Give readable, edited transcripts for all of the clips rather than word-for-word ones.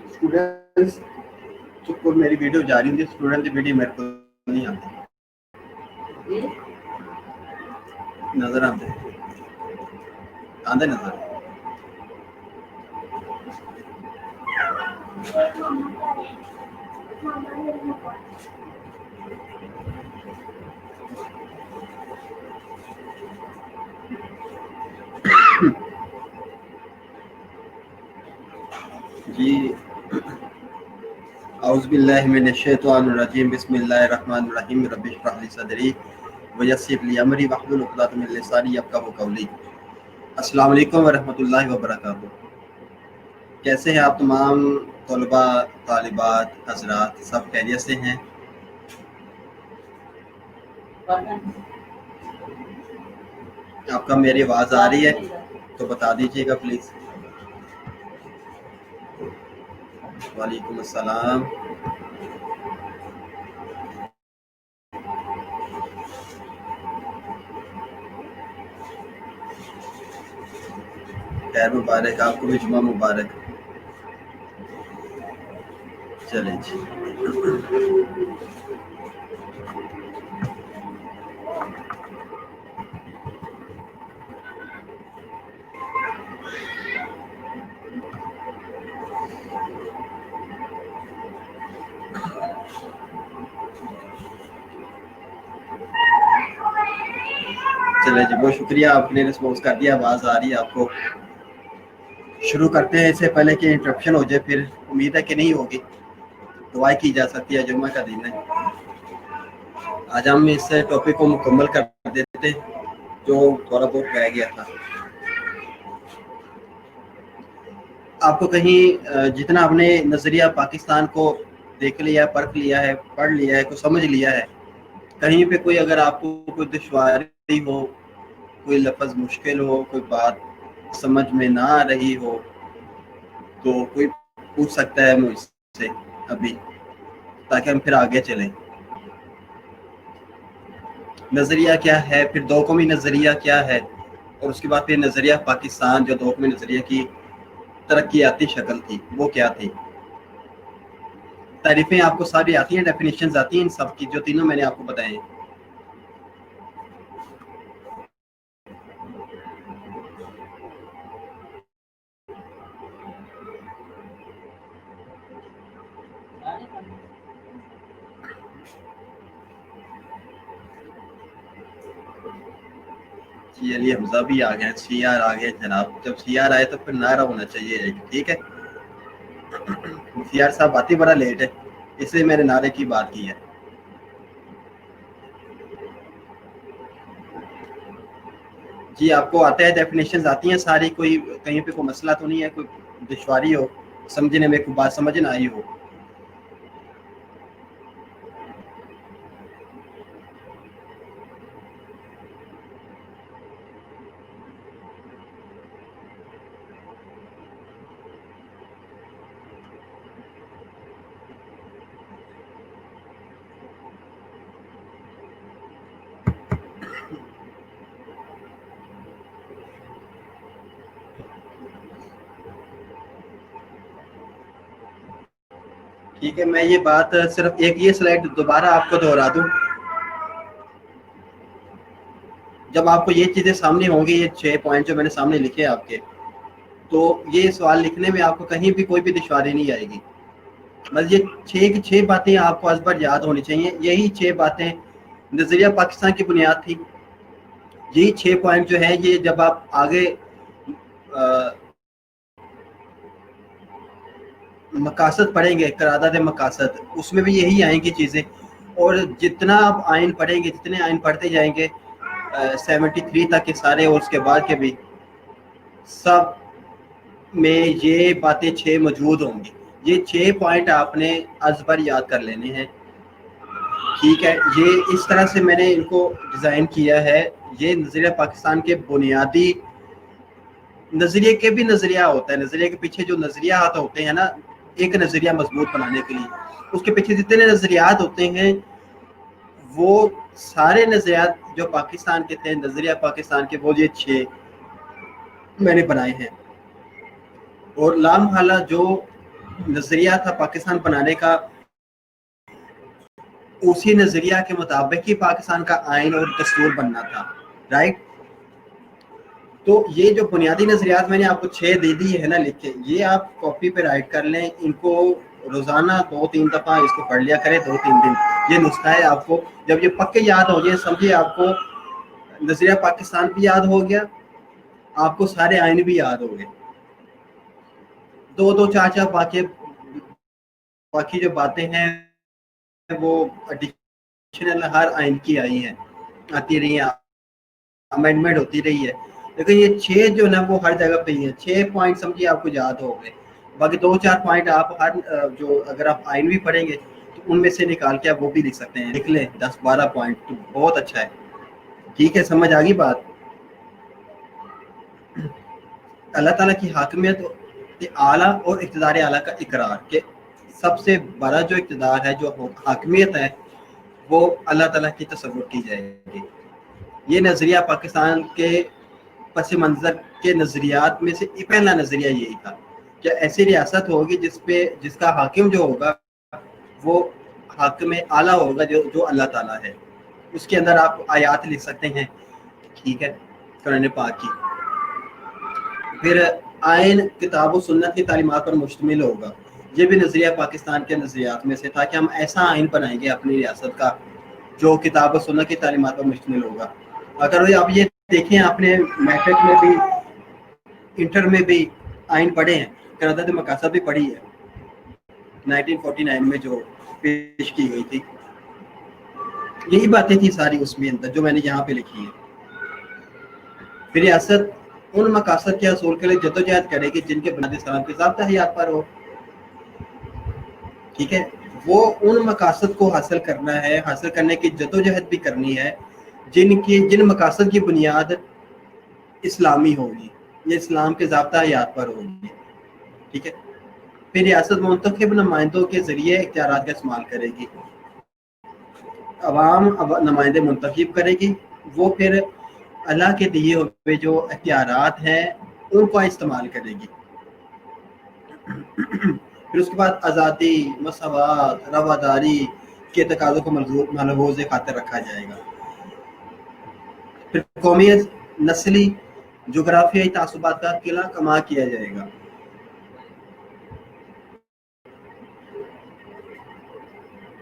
Students کو میری video جاری ہوتی ہے، اسٹوڈنٹ کی ویڈیو میرے کو نہیں آتی، نظر آتے نظر جی اعوذ باللہ من الشیطان الرجیم، بسم اللہ الرحمن الرحیم، رب اشرح لی صدری ویسر لی امری واحلل عقدۃ من لسانی یفقہوا قولی۔ السلام علیکم ورحمۃ اللہ وبرکاتہ۔ کیسے ہیں آپ تمام طلباء، طالبات، حضرات؟ سب خیریت سے ہیں؟ آپ کا میری آواز آ رہی ہے تو بتا دیجیے گا پلیز۔ وعلیکم السلام۔ خیر مبارک، آپ کو بھی جمعہ مبارک۔ چلیں جی، چلیں جی، بہت شکریہ، آپ نے رسپانس کر دیا، آواز آ رہی ہے آپ کو۔ شروع کرتے ہیں، اس سے پہلے کہ انٹرپشن ہو جائے، پھر امید ہے کہ نہیں ہوگی، دعائیں کی جا سکتی ہے، جمعہ کا دن ہے۔ آج ہم اس ٹاپک کو مکمل کر دیتے جو تھوڑا بہت رہ گیا تھا۔ آپ کو کہیں جتنا آپ نے نظریہ پاکستان کو دیکھ لیا، پرکھ لیا ہے، پڑھ لیا ہے، کو سمجھ لیا ہے، کہیں پہ کوئی اگر آپ کو کوئی دشواری ہو، کوئی لفظ مشکل ہو، کوئی بات سمجھ میں نہ آ رہی ہو، تو کوئی پوچھ سکتا ہے مجھ سے ابھی، تاکہ ہم پھر آگے چلیں۔ نظریہ کیا ہے، پھر دو قومی نظریہ کیا ہے، اور اس کے بعد پھر نظریہ پاکستان جو دو قومی نظریہ کی ترقیاتی شکل تھی وہ کیا تھی۔ تعریفیں آپ کو ساری آتی ہیں، ڈیفینیشنز آتی ہیں ان سب کی، جو تینوں میں نے آپ کو بتائے ہیں۔ جی علی حمزہ بھی آ گئے، سی آر آ گئے جناب۔ جب سی آر آئے تو پھر نعرہ ہونا چاہیے ایک، ٹھیک ہے۔ سی آر صاحب آتی بڑا لیٹ ہے، اس لیے میں نے نعرے کی بات کی ہے۔ جی آپ کو آتا ہے، ڈیفینیشنز آتی ہیں ساری، کوئی کہیں پہ کوئی مسئلہ تو نہیں ہے، کوئی دشواری ہو سمجھنے میں، کوئی بات سمجھ نہ آئی ہو؟ ٹھیک ہے، میں یہ بات صرف ایک یہ سلائڈ دوبارہ آپ کو دہرا دوں۔ جب آپ کو یہ چیزیں سامنے ہوں گی، یہ 6 پوائنٹ جو میں نے سامنے لکھے آپ کے، تو یہ سوال لکھنے میں آپ کو کہیں بھی کوئی بھی دشواری نہیں آئے گی۔ بس یہ 6 کی 6 باتیں آپ کو ازبر یاد ہونی چاہیے۔ یہی 6 باتیں نظریہ پاکستان کی بنیاد تھی۔ یہی 6 پوائنٹ جو ہے، یہ جب آپ آگے مقاصد پڑھیں گے، قرارداد مقاصد، اس میں بھی یہی آئیں گی چیزیں۔ اور جتنا آپ آئین پڑھیں گے، جتنے آئین پڑھتے جائیں گے 73 تک کے سارے، اور اس کے بعد کے بھی سب میں یہ باتیں 6 موجود ہوں گی۔ یہ 6 پوائنٹ آپ نے ازبر یاد کر لینے ہیں، ٹھیک ہے۔ یہ اس طرح سے میں نے ان کو ڈیزائن کیا ہے۔ یہ نظریہ پاکستان کے بنیادی نظریے کے بھی نظریہ ہوتا ہے، نظریے کے پیچھے جو نظریات ہوتے ہیں نا، ایک نظریہ مضبوط بنانے کے لیے اس کے پیچھے جتنے نظریات ہوتے ہیں، وہ سارے نظریات جو پاکستان کے تھے، نظریہ پاکستان کے، وہ یہ 6 मैंने बनाए हैं। और लामहला जो नजरिया था पाकिस्तान बनाने का, उसी नजरिया के मुताबिक ही पाकिस्तान का आइन और दस्तूर बनना था, राइट। तो ये जो बुनियादी नजरियात मैंने आपको 6 दे दी है ना लिख के, ये आप कॉपी पे राइट कर लें, इनको रोजाना 2-3 दफा इसको पढ़ लिया करें, 2-3 दिन। ये नुस्खा है, आपको जब ये पक्के याद हो जाए, समझिए आपको नजरिया पाकिस्तान भी याद हो गया, आपको सारे आइन भी याद हो गए। 2-2 4-4 बाकी जो बातें हैं वो एडिशनल हर आइन की आई हैं, आती रही है, अमेंडमेंट होती रही है। लेकिन ये 6 जो ना वो हर जगह पे ही है। 6 पॉइंट समझिए आपको याद हो गए। बाकी 2-4 पॉइंट आप हर जो अगर आप आइन भी पढ़ेंगे तो उनमें से निकाल के आप वो भी लिख सकते हैं, लिख लें 10-12 पॉइंट, तो बहुत अच्छा है। ठीक है, समझ आ गई बात। अल्लाह ताला की हाकिमियत आला और इक़्तिदार आला का इकरार के सबसे बड़ा जो इक़्तिदार है, जो हाकिमियत है, वो अल्लाह ताला की तसव्वुर की जाएगी। ये नज़रिया पाकिस्तान के पस मंज़र के नज़रियात में से पहला नज़रिया यही था कि ऐसी रियासत होगी जिसका हाकिम जो होगा वो हाकिम आला होगा, जो अल्लाह ताला है। उसके अंदर आप आयात लिख सकते हैं, ठीक है, कुरान पाक की। फिर आइन किताब व सुन्नत की तालीमात पर मुश्तमिल होगा। ये भी नज़रिया पाकिस्तान के नज़रियात में से था कि हम ऐसा आइन बनाएंगे अपनी रियासत का जो किताब व सुन्नत की तालीमात पर मुश्तमिल होगा। अगर आप ये देखें, आपने मैट्रिक में भी, इंटर में भी आइन पढ़े हैं, करारदाद मकासद भी पढ़ी है 1949 में जो पेश की गई थी। यही बातें थी सारी उसमें अंदर जो मैंने यहाँ पे लिखी है। फिर रियासत उन मकासद के हसूल के लिए जदोजहद करेगी जिनके बुनियादी सलाम के ज़ाब्ता हयात पर हो। ठीक है, वो उन मकासद को हासिल करना है, हासिल करने की जदोजहद भी करनी है जिन मकासद की बुनियाद इस्लामी होगी, ये इस्लाम के ज़ाब्ता हयात पर होगी। ठीक है, फिर रियासत मुंतखब नुमाइंदों के जरिए इख्तियारात का इस्तेमाल करेगी। अवाम नुमाइंदे मुंतखब करेगी, वो फिर अल्लाह के दिए हुए जो इख्तियारात हैं उनको इस्तेमाल करेगी। फिर उसके बाद आज़ादी, मसवात, रवादारी के तकाज़ों को मलहूज़ खातिर रखा जाएगा। फिर कौमियत, नस्ली, जोग्राफियाई तासुबात का किला कमा किया जाएगा।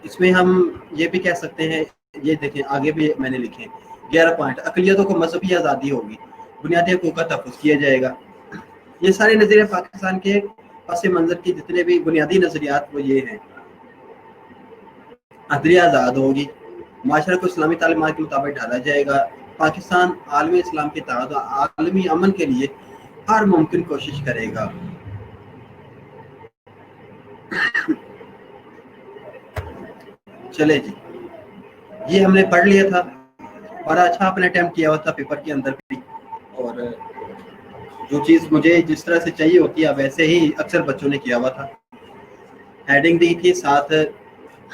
इसमें हम ये भी कह सकते हैं, ये देखें आगे भी मैंने लिखे 11 पॉइंट। अक़लियतों को मजहबी आज़ादी होगी, बुनियादी हकूक़ का तहफ़्फ़ुज़ किया जाएगा। ये सारे नज़रिए पाकिस्तान के पस मंज़र के जितने भी बुनियादी नज़रियात वो ये हैं। अदलिया आज़ाद होगी, माशरे को इस्लामी तालीमात के मुताबिक ढाला जाएगा। पाकिस्तान आलमी इस्लाम के तहत आलमी अमन के लिए हर मुमकिन कोशिश करेगा। चले जी, ये हमने पढ़ लिया था, बड़ा अच्छा आपने अटेम्प्ट किया हुआ था पेपर के अंदर भी, और जो चीज़ मुझे जिस तरह से चाहिए होती है वैसे ही अक्सर बच्चों ने किया हुआ था। हेडिंग दी थी, साथ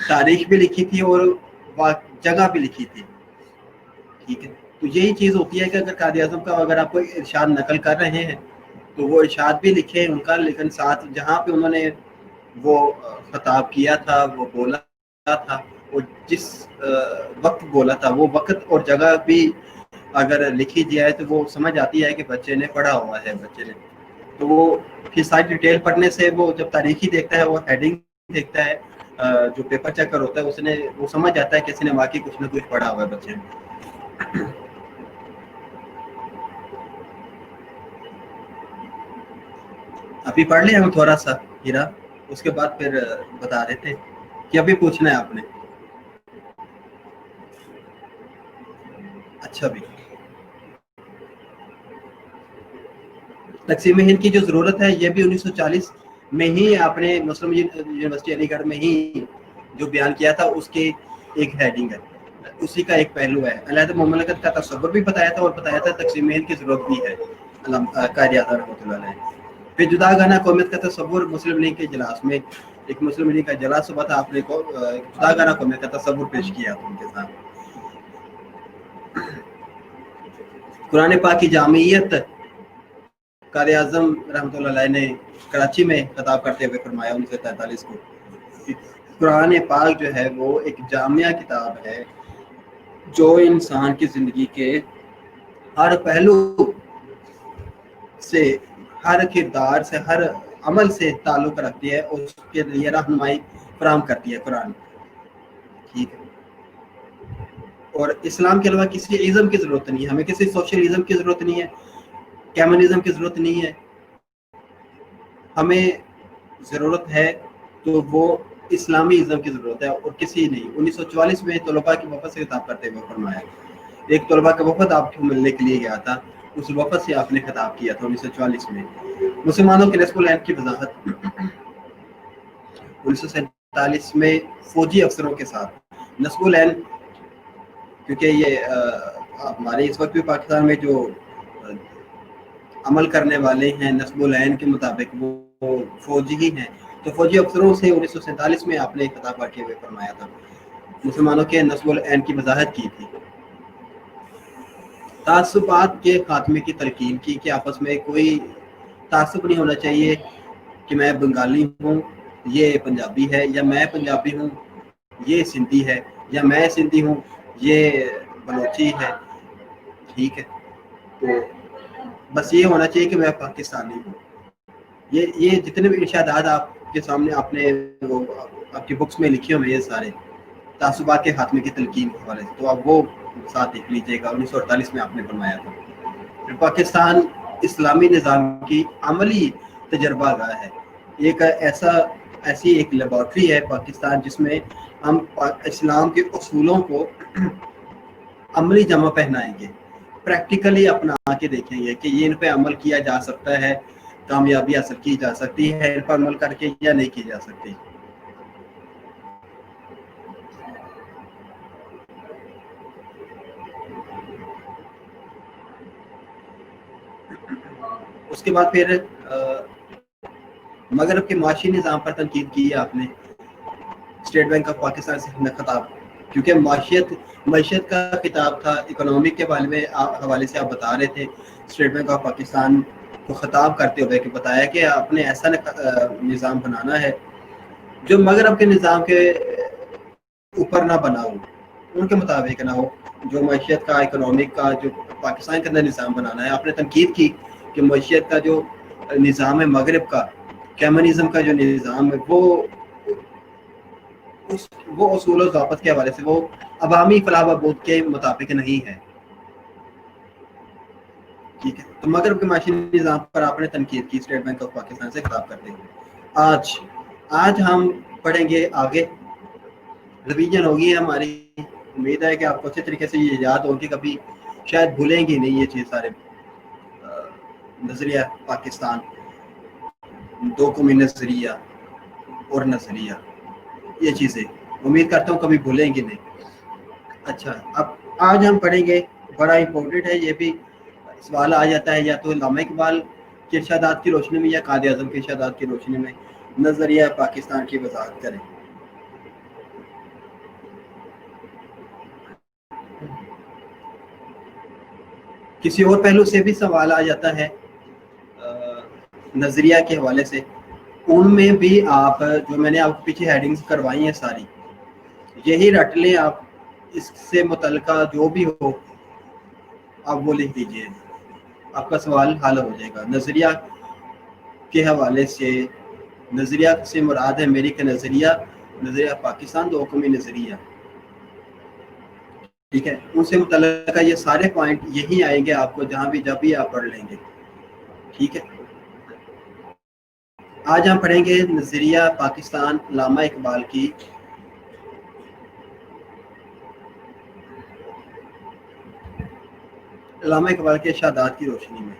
तारीख भी लिखी थी और जगह भी लिखी थी। ठीक है, तो यही चीज़ होती है कि अगर कायदे आज़म का अगर आप कोई इरशाद नकल कर रहे हैं तो वो इरशाद भी लिखे उनका, लेकिन साथ जहाँ पे उन्होंने वो खिताब किया था, वो बोला था, वो जिस वक्त बोला था वो वक्त और जगह भी अगर लिखी जाए तो वो समझ आती है कि बच्चे ने पढ़ा हुआ है, बच्चे ने। तो वो फिर सारी डिटेल पढ़ने से वो जब तारीखी देखता है, वो हेडिंग देखता है, जो पेपर चेकर होता है वो समझ आता है कि किसी ने वाकई कुछ ना कुछ पढ़ा हुआ है बच्चे ने। अभी पढ़ लिया हम थोड़ा सा हीरा, उसके बाद फिर बता रहे थे कि अभी पूछना है आपने। अच्छा, भी तकसीम हिंद की जो ज़रूरत है ये भी 1940 में ही आपने मुस्लिम यूनिवर्सिटी अलीगढ़ में ही जो बयान किया था, उसकी एक हेडिंग है, उसी का एक पहलू है। अलहदा मुमलकत का तस्वुर भी बताया था और बताया था तकसीम हिंद की ज़रूरत भी है कायद-ए-आज़म रहमतुल्लाह अलैह। फिर जुदागाना कौमियत का तस्वुर मुस्लिम लीग के इजलास में, एक मुस्लिम लीग का इजलास हुआ था, आपने को जुदागाना कौमियत का तस्वुर पेश किया था उनके साथ। कुरान पाक की जामियत قائد اعظم رحمۃ اللہ علیہ نے کراچی میں خطاب کرتے ہوئے فرمایا 1943 کو کہ قرآن پاک جو ہے وہ ایک جامعہ کتاب ہے جو انسان کی زندگی کے ہر پہلو سے، ہر کردار سے، ہر عمل سے تعلق رکھتی ہے اور اس کے لیے رہنمائی فراہم کرتی ہے قرآن. ٹھیک ہے. اور اسلام کے علاوہ کسی ازم کی ضرورت نہیں ہے، ہمیں کسی سوشلزم کی ضرورت نہیں ہے، کمیونزم کی ضرورت نہیں ہے. ہمیں ضرورت ہے تو وہ اسلامی ازم کی ضرورت ہے اور کسی نہیں. 1944 میں طلباء کی وفد سے خطاب کرتے ہوئے فرمایا، ایک طلباء کا وفد آپ کو ملنے کے لیے گیا تھا، اس وفد سے آپ نے خطاب کیا تھا 1944 میں. مسلمانوں کے نصب العین کی وضاحت 1947 میں فوجی افسروں کے ساتھ نصب العین، کیونکہ یہ ہمارے اس وقت بھی پاکستان میں جو عمل کرنے والے ہیں نصب العین کے مطابق وہ فوجی ہی ہیں، تو فوجی افسروں سے 1947 میں آپ نے خطاب کرتے ہوئے فرمایا تھا، مسلمانوں کے نصب العین کی وضاحت کی تھی. تعصبات کے خاتمے کی تلقین کی کہ آپس میں کوئی تعصب نہیں ہونا چاہیے کہ میں بنگالی ہوں یہ پنجابی ہے، یا میں پنجابی ہوں یہ سندھی ہے، یا میں سندھی ہوں یہ بلوچی ہے. ٹھیک ہے. تو بس یہ ہونا چاہیے کہ میں پاکستانی ہوں. یہ جتنے بھی ارشادات آپ کے سامنے آپ نے وہ آپ کی بکس میں لکھے ہوئے یہ سارے تعصبات کے خاتمے کی تلقین کے حوالے سے، تو آپ وہ ساتھ دیکھ لیجیے گا. 1948 میں آپ نے فرمایا تھا. پاکستان اسلامی نظام کی عملی تجربہ گاہ ہے، ایک ایسی ایک لیبارٹری ہے پاکستان جس میں ہم اسلام کے اصولوں کو عملی جمع پہنائیں گے، پریکٹیکلی اپنا کے دیکھیں گے کہ یہ ان پہ عمل کیا جا سکتا ہے، کامیابی حاصل کی جا سکتی ہے ان پر عمل کر کے یا نہیں کی جا سکتی. اس کے بعد پھر مغرب کے معاشی نظام پر تنقید کی ہے آپ نے اسٹیٹ بینک آف پاکستان سے خطاب، کیونکہ معیشت کا خطاب تھا، اکنامک کے حوالے سے آپ بتا رہے تھے. اسٹیٹ بینک آف پاکستان کو خطاب کرتے ہوئے کہ بتایا کہ آپ نے ایسا نظام بنانا ہے جو مغرب کے نظام کے اوپر نہ بنا ہو، ان کے مطابق نہ ہو، جو معیشت کا اکنامک کا جو پاکستان کے اندر نظام بنانا ہے. آپ نے تنقید کی کہ معیشت کا جو نظام ہے مغرب کا، کمیونزم کا جو نظام ہے وہ اصول و ضابط کے حوالے سے وہ عوامی فلاح و بہبود کے مطابق نہیں ہے. ٹھیک ہے. تو مغرب کے معاشی نظام پر آپ نے تنقید کی اسٹیٹ بینک آف پاکستان سے خطاب کرتے ہوئے. آج ہم پڑھیں گے آگے، ریویژن ہوگی ہماری. امید ہے کہ آپ کو اچھے طریقے سے یہ یاد ہوگی، کبھی شاید بھولیں گے نہیں یہ چیز سارے. نظریہ پاکستان، دو قومی نظریہ اور نظریہ، یہ چیزیں امید کرتا ہوں کبھی بھولیں گے نہیں. اچھا، اب آج ہم پڑھیں گے، بڑا امپورٹنٹ ہے یہ بھی. سوال آ جاتا ہے یا تو علامہ اقبال کے ارشادات کی روشنی میں یا قائد اعظم کے ارشادات کی روشنی میں نظریہ پاکستان کی وضاحت کریں. کسی اور پہلو سے بھی سوال آ جاتا ہے نظریہ کے حوالے سے، ان میں بھی آپ جو میں نے آپ کو پیچھے ہیڈنگز کروائی ہیں ساری یہی رٹ لیں. آپ اس سے متعلقہ جو بھی ہو آپ وہ لکھ دیجئے، آپ کا سوال حل ہو جائے گا. نظریہ کے حوالے سے، نظریہ سے مراد ہے میری کا نظریہ پاکستان، دو قومی نظریہ. ٹھیک ہے. ان سے متعلقہ یہ سارے پوائنٹ یہی آئیں گے آپ کو جہاں بھی جب بھی آپ پڑھ لیں گے. ٹھیک ہے. آج ہم پڑھیں گے نظریہ پاکستان علامہ اقبال کی کے ارشادات کی روشنی میں.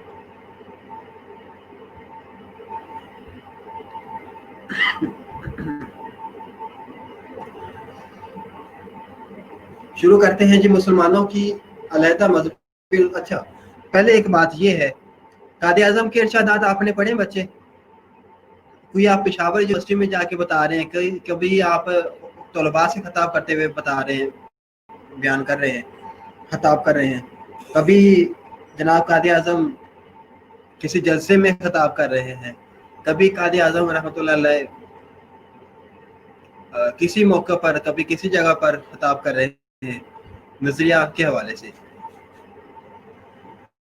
شروع کرتے ہیں جی. مسلمانوں کی علیحدہ مذہبی. اچھا، پہلے ایک بات یہ ہے، قائد اعظم کے ارشادات آپ نے پڑھے بچے؟ کوئی آپ پشاور یونیورسٹی میں جا کے بتا رہے ہیں، کبھی آپ طلباء سے خطاب کرتے ہوئے بتا رہے ہیں، بیان کر رہے ہیں، خطاب کر رہے ہیں، کبھی جناب قائد اعظم کسی جلسے میں خطاب کر رہے ہیں، کبھی قائد اعظم رحمۃ اللہ علیہ کسی موقع پر، کبھی کسی جگہ پر خطاب کر رہے ہیں نظریہ کے حوالے سے،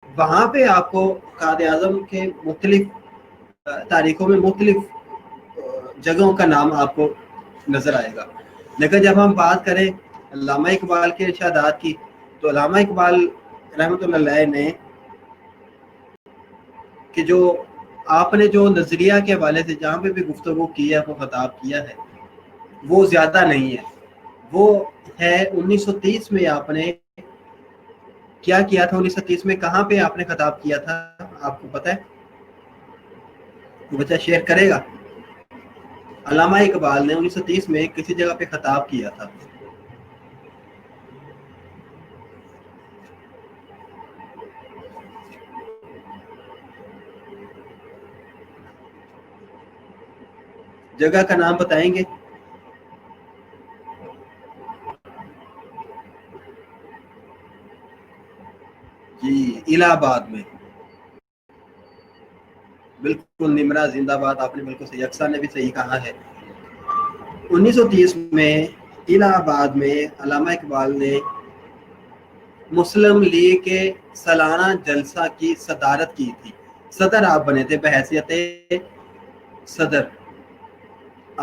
وہاں پہ آپ کو قائد اعظم کے مختلف تاریخوں میں مختلف جگہوں کا نام آپ کو نظر آئے گا۔ لیکن جب ہم بات کریں علامہ اقبال کے ارشادات کی، تو علامہ اقبال رحمۃ اللہ علیہ نے کہ جو آپ نے جو نظریہ کے حوالے سے جہاں پہ بھی گفتگو کی ہے، وہ خطاب کیا ہے، وہ زیادہ نہیں ہے۔ وہ ہے 1930 میں آپ نے کیا کیا تھا، 1930 میں کہاں پہ آپ نے خطاب کیا تھا، آپ کو پتہ ہے؟ بچہ شیئر کرے گا۔ علامہ اقبال نے 1930 میں کسی جگہ پہ خطاب کیا تھا۔ جگہ کا نام بتائیں گے؟ جی، الہ آباد میں، بالکل نمرا زندہ آباد، آپ نے بالکل صحیح، اقصا نے بھی صحیح کہا ہے۔ 1930 میں الہ آباد میں علامہ اقبال نے مسلم لیگ کے سالانہ جلسہ کی صدارت کی تھی۔ صدر آپ بنے تھے، بحیثیت صدر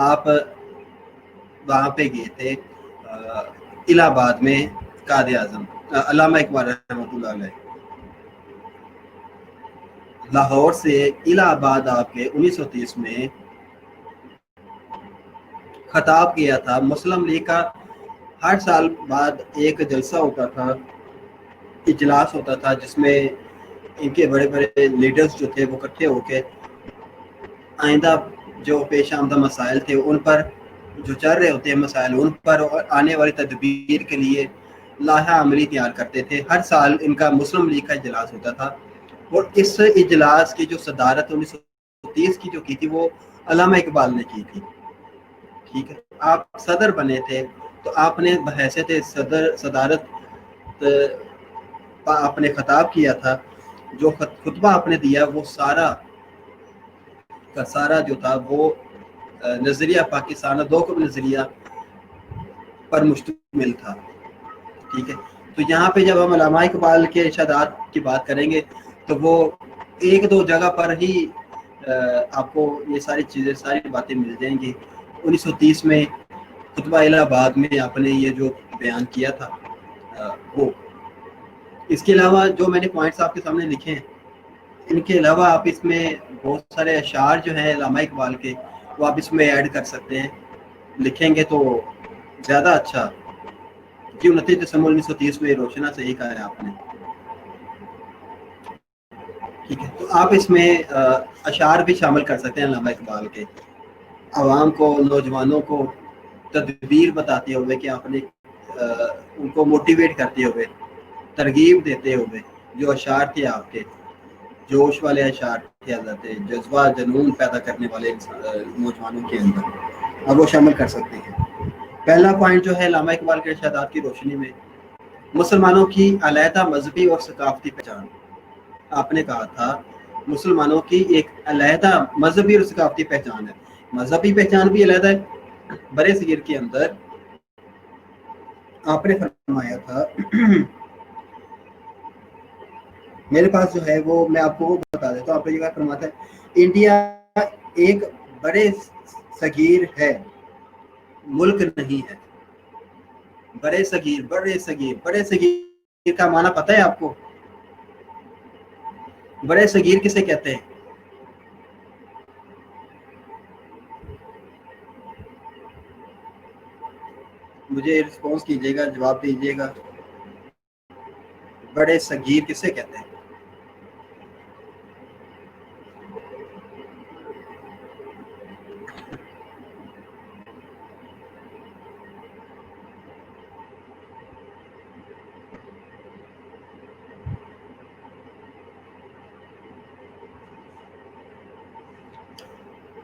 آپ وہاں پہ گئے تھے الہ آباد میں، قائد اعظم علامہ اقبال رحمۃ اللہ علیہ لاہور سے الہ آباد آپ کے 1930 میں خطاب کیا تھا۔ مسلم لیگ کا ہر سال بعد ایک جلسہ ہوتا تھا، اجلاس ہوتا تھا، جس میں ان کے بڑے بڑے لیڈرز جو تھے وہ اکٹھے ہو کے آئندہ جو پیش آمدہ مسائل تھے ان پر، جو چل رہے ہوتے ہیں مسائل ان پر، اور آنے والی تدبیر کے لیے لائحہ عملی تیار کرتے تھے۔ ہر سال ان کا مسلم لیگ کا اجلاس ہوتا تھا، اور اس اجلاس کی جو صدارت 1930 کی جو کی تھی وہ علامہ اقبال نے کی تھی۔ ٹھیک ہے، آپ صدر بنے تھے تو آپ نے بحیثیت صدارت آپ نے خطاب کیا تھا۔ جو خطبہ آپ نے دیا وہ سارا کا سارا جو تھا وہ نظریہ پاکستان دو قوم نظریہ پر مشتمل تھا۔ ٹھیک ہے، تو یہاں پہ جب ہم علامہ اقبال کے ارشادات کی بات کریں گے تو وہ ایک دو جگہ پر ہی آپ کو یہ ساری چیزیں، ساری باتیں مل جائیں گی۔ 1930 میں خطبہ الہ آباد میں آپ نے یہ جو بیان کیا تھا وہ، اس کے علاوہ جو میں نے پوائنٹس آپ کے سامنے لکھے ہیں، ان کے علاوہ آپ اس میں بہت سارے اشعار جو ہیں علامہ اقبال کے، وہ آپ اس میں ایڈ کر سکتے ہیں، لکھیں گے تو زیادہ اچھا۔ 29 دسمبر 1930 میں روشنا صحیح کہا ہے آپ نے۔ ٹھیک ہے، تو آپ اس میں اشعار بھی شامل کر سکتے ہیں علامہ اقبال کے، عوام کو، نوجوانوں کو تدبیر بتاتے ہوئے کہ آپ نے ان کو موٹیویٹ کرتے ہوئے، ترغیب دیتے ہوئے، جو اشعار تھے آپ کے جوش والے اشعار تھے، حضرت جذبہ جنون پیدا کرنے والے نوجوانوں کے اندر، اب وہ شامل کر سکتے ہیں۔ پہلا پوائنٹ جو ہے علامہ اقبال کے ارشادات کی روشنی میں، مسلمانوں کی علیحدہ مذہبی اور ثقافتی پہچان۔ آپ نے کہا تھا مسلمانوں کی ایک علیحدہ مذہبی اور ثقافتی پہچان ہے، مذہبی پہچان بھی علیحدہ ہے۔ برے صغیر کے اندر آپ نے فرمایا تھا، میرے پاس جو ہے وہ میں آپ کو وہ بتا دیتا ہوں، آپ نے یہ فرماتا ہے انڈیا ایک بڑے صغیر ہے، ملک نہیں ہے۔ بڑے صغیر، بڑے صغیر، بڑے صغیر کا معنی پتہ ہے آپ کو؟ بڑے صغیر کسے کہتے ہیں؟ مجھے رسپانس کیجیے گا، جواب دیجیے گا، بڑے صغیر کسے کہتے ہیں؟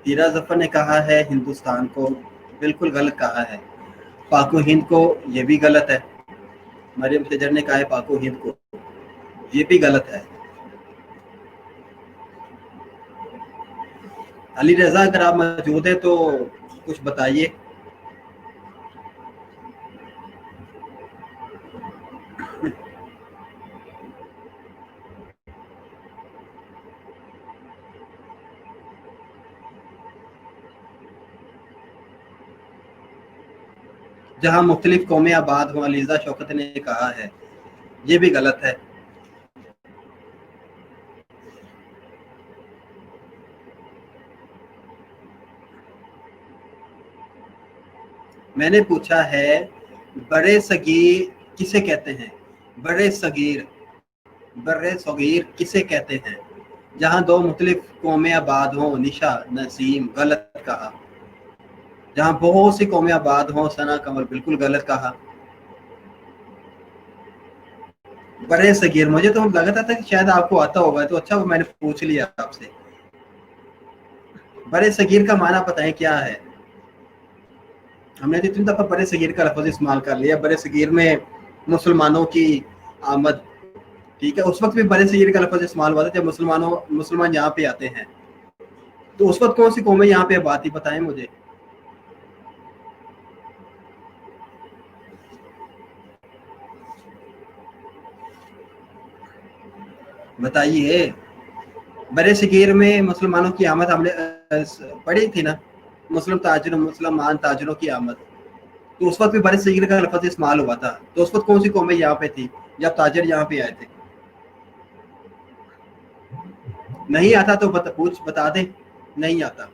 ہیرا ظفر نے کہا ہے ہندوستان کو، بالکل غلط کہا ہے۔ پاک و ہند کو، یہ بھی غلط ہے۔ مریم تیجر نے کہا ہے پاک و ہند کو، یہ بھی غلط ہے۔ علی رضا اگر آپ موجود ہیں تو کچھ بتائیے. جہاں مختلف قومیں آباد ہوں، علیزہ شوکت نے کہا ہے، یہ بھی غلط ہے. میں نے پوچھا ہے برے صغیر کسے کہتے ہیں؟ برے صغیر، برے صغیر کسے کہتے ہیں جہاں دو مختلف قومیں آباد ہوں؟ نشا نسیم غلط کہا. جہاں بہت سی قومیں آباد ہوں، ثنا قمر بالکل غلط کہا. برے صغیر مجھے تو لگتا تھا کہ شاید آپ کو آتا ہوگا، تو اچھا میں نے پوچھ لیا آپ سے. برے صغیر کا معنی پتہ ہے کیا ہے؟ ہم نے اتنی دفعہ برے صغیر کا لفظ استعمال کر لیا. برے صغیر میں مسلمانوں کی آمد، ٹھیک ہے، اس وقت بھی برے صغیر کا لفظ استعمال ہوا تھا جب مسلمان یہاں پہ آتے ہیں. تو اس وقت کون سی قومیں یہاں پہ آباد تھی بتائیں مجھے. بتائیے. برے صغیر میں مسلمانوں کی آمد ہم نے پڑھی تھی نا، مسلمان تاجروں کی آمد. تو اس وقت بھی برے صغیر کا لفظ استعمال ہوا تھا. تو اس وقت کون سی قومیں یہاں پہ تھی جب تاجر یہاں پہ آئے تھے؟ نہیں آتا تو بتا دیں. نہیں آتا.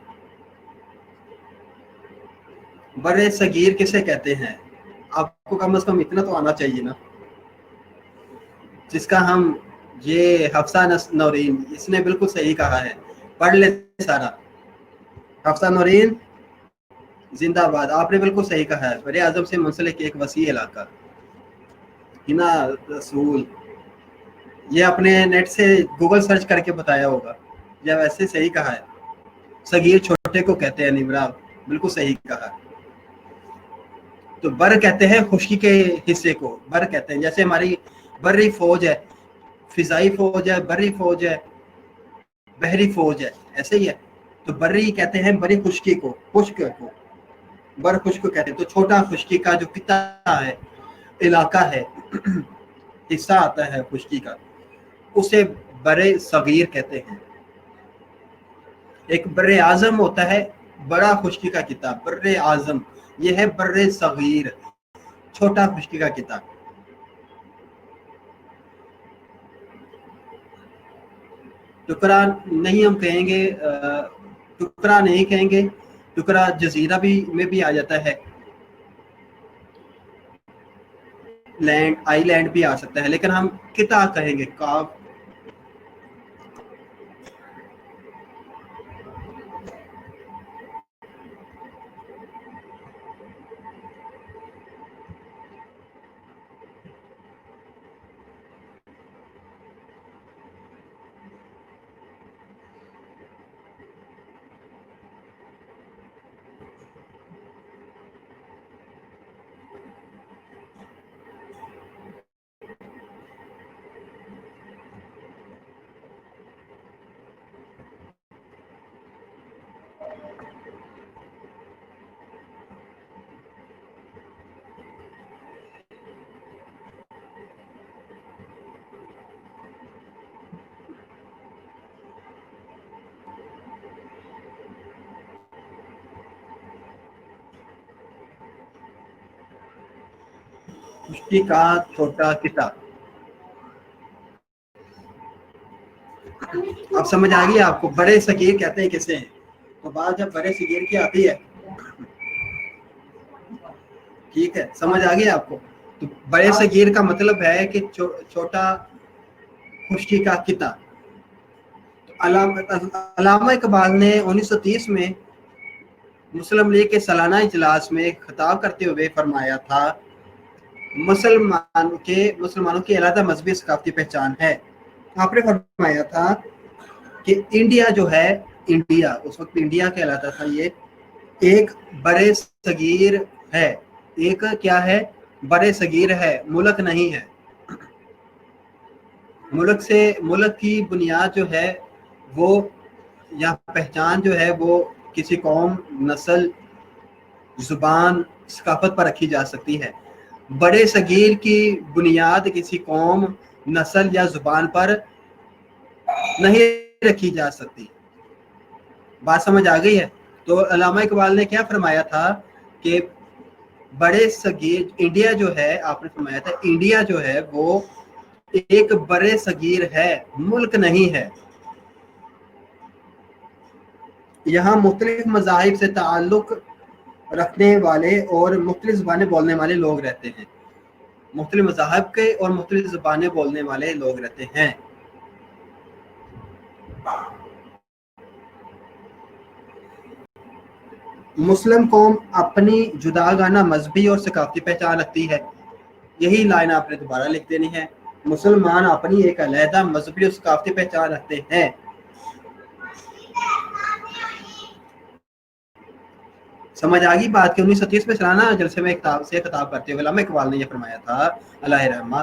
برے صغیر کسے کہتے ہیں؟ آپ کو کم از کم اتنا تو آنا چاہیے نا. جس کا ہم یہ حفصہ نورین، اس نے بالکل صحیح کہا ہے. پڑھ لے سارا. حفصہ نورین زندہ باد. آپ نے بالکل صحیح کہا ہے. بر اعظم سے منسلک ایک وسیع علاقہ. ہنا رسول یہ اپنے نیٹ سے گوگل سرچ کر کے بتایا ہوگا. یا ویسے صحیح کہا ہے. صغیر چھوٹے کو کہتے ہیں. نمرا بالکل صحیح کہا. تو بر کہتے ہیں خشکی کے حصے کو. بر کہتے ہیں جیسے ہماری بری فوج ہے، فضائی فوج ہے، بری فوج ہے، بحری فوج ہے، ایسے ہی ہے. تو بری کہتے ہیں بری خشکی کو، خشک کو بر خشک کو کہتے ہیں. تو چھوٹا خشکی کا جو قطعہ ہے، علاقہ ہے، حصہ آتا ہے خشکی کا، اسے برے صغیر کہتے ہیں. ایک بر اعظم ہوتا ہے بڑا خشکی کا قطعہ. بر اعظم یہ ہے بر صغیر، چھوٹا خشکی کا قطعہ. ٹکرا نہیں ہم کہیں گے، ٹکرا نہیں کہیں گے. ٹکرا جزیرہ بھی میں بھی آ جاتا ہے. لینڈ، آئی لینڈ بھی آ سکتا ہے، لیکن ہم قطعہ کہیں گے. کاف خشکی کا چھوٹا قطعہ. اب سمجھ آ گئی آپ کو بڑے صغیر کہتے ہیں کسے ہیں. تو بات جب بڑے صغیر کی آتی ہے، ٹھیک ہے، سمجھ آ گئی آپ کو. تو بڑے صغیر کا مطلب ہے کہ چھوٹا خشکی کا قطعہ. علامہ اقبال نے 1930 میں مسلم لیگ کے سالانہ اجلاس میں خطاب کرتے ہوئے فرمایا تھا مسلمانوں کی علیحدہ مذہبی ثقافتی پہچان ہے. آپ نے فرمایا تھا کہ انڈیا جو ہے، انڈیا اس وقت انڈیا کہلاتا تھا، یہ ایک برے صغیر ہے. ایک کیا ہے؟ برے صغیر ہے، ملک نہیں ہے. ملک کی بنیاد جو ہے وہ یا پہچان جو ہے وہ کسی قوم، نسل، زبان، ثقافت پر رکھی جا سکتی ہے. بڑے صغیر کی بنیاد کسی قوم، نسل یا زبان پر نہیں رکھی جا سکتی. بات سمجھ آ گئی ہے؟ تو علامہ اقبال نے کیا فرمایا تھا کہ بڑے صغیر، انڈیا جو ہے، آپ نے فرمایا تھا انڈیا جو ہے وہ ایک بڑے صغیر ہے، ملک نہیں ہے. یہاں مختلف مذاہب سے تعلق رکھنے والے اور مختلف زبانیں بولنے والے لوگ رہتے ہیں. مختلف مذاہب کے اور مختلف زبانیں بولنے والے لوگ رہتے ہیں. مسلم قوم اپنی جداگانہ مذہبی اور ثقافتی پہچان رکھتی ہے. یہی لائن آپ نے دوبارہ لکھ دینی ہے. مسلمان اپنی ایک علیحدہ مذہبی اور ثقافتی پہچان رکھتے ہیں. سمجھ آ گئی بات کہ 1930 میں سالانہ جلسے میں کتاب سے خطاب کرتے ہوئے علامہ اقبال نے یہ فرمایا تھا علیہ رحمہ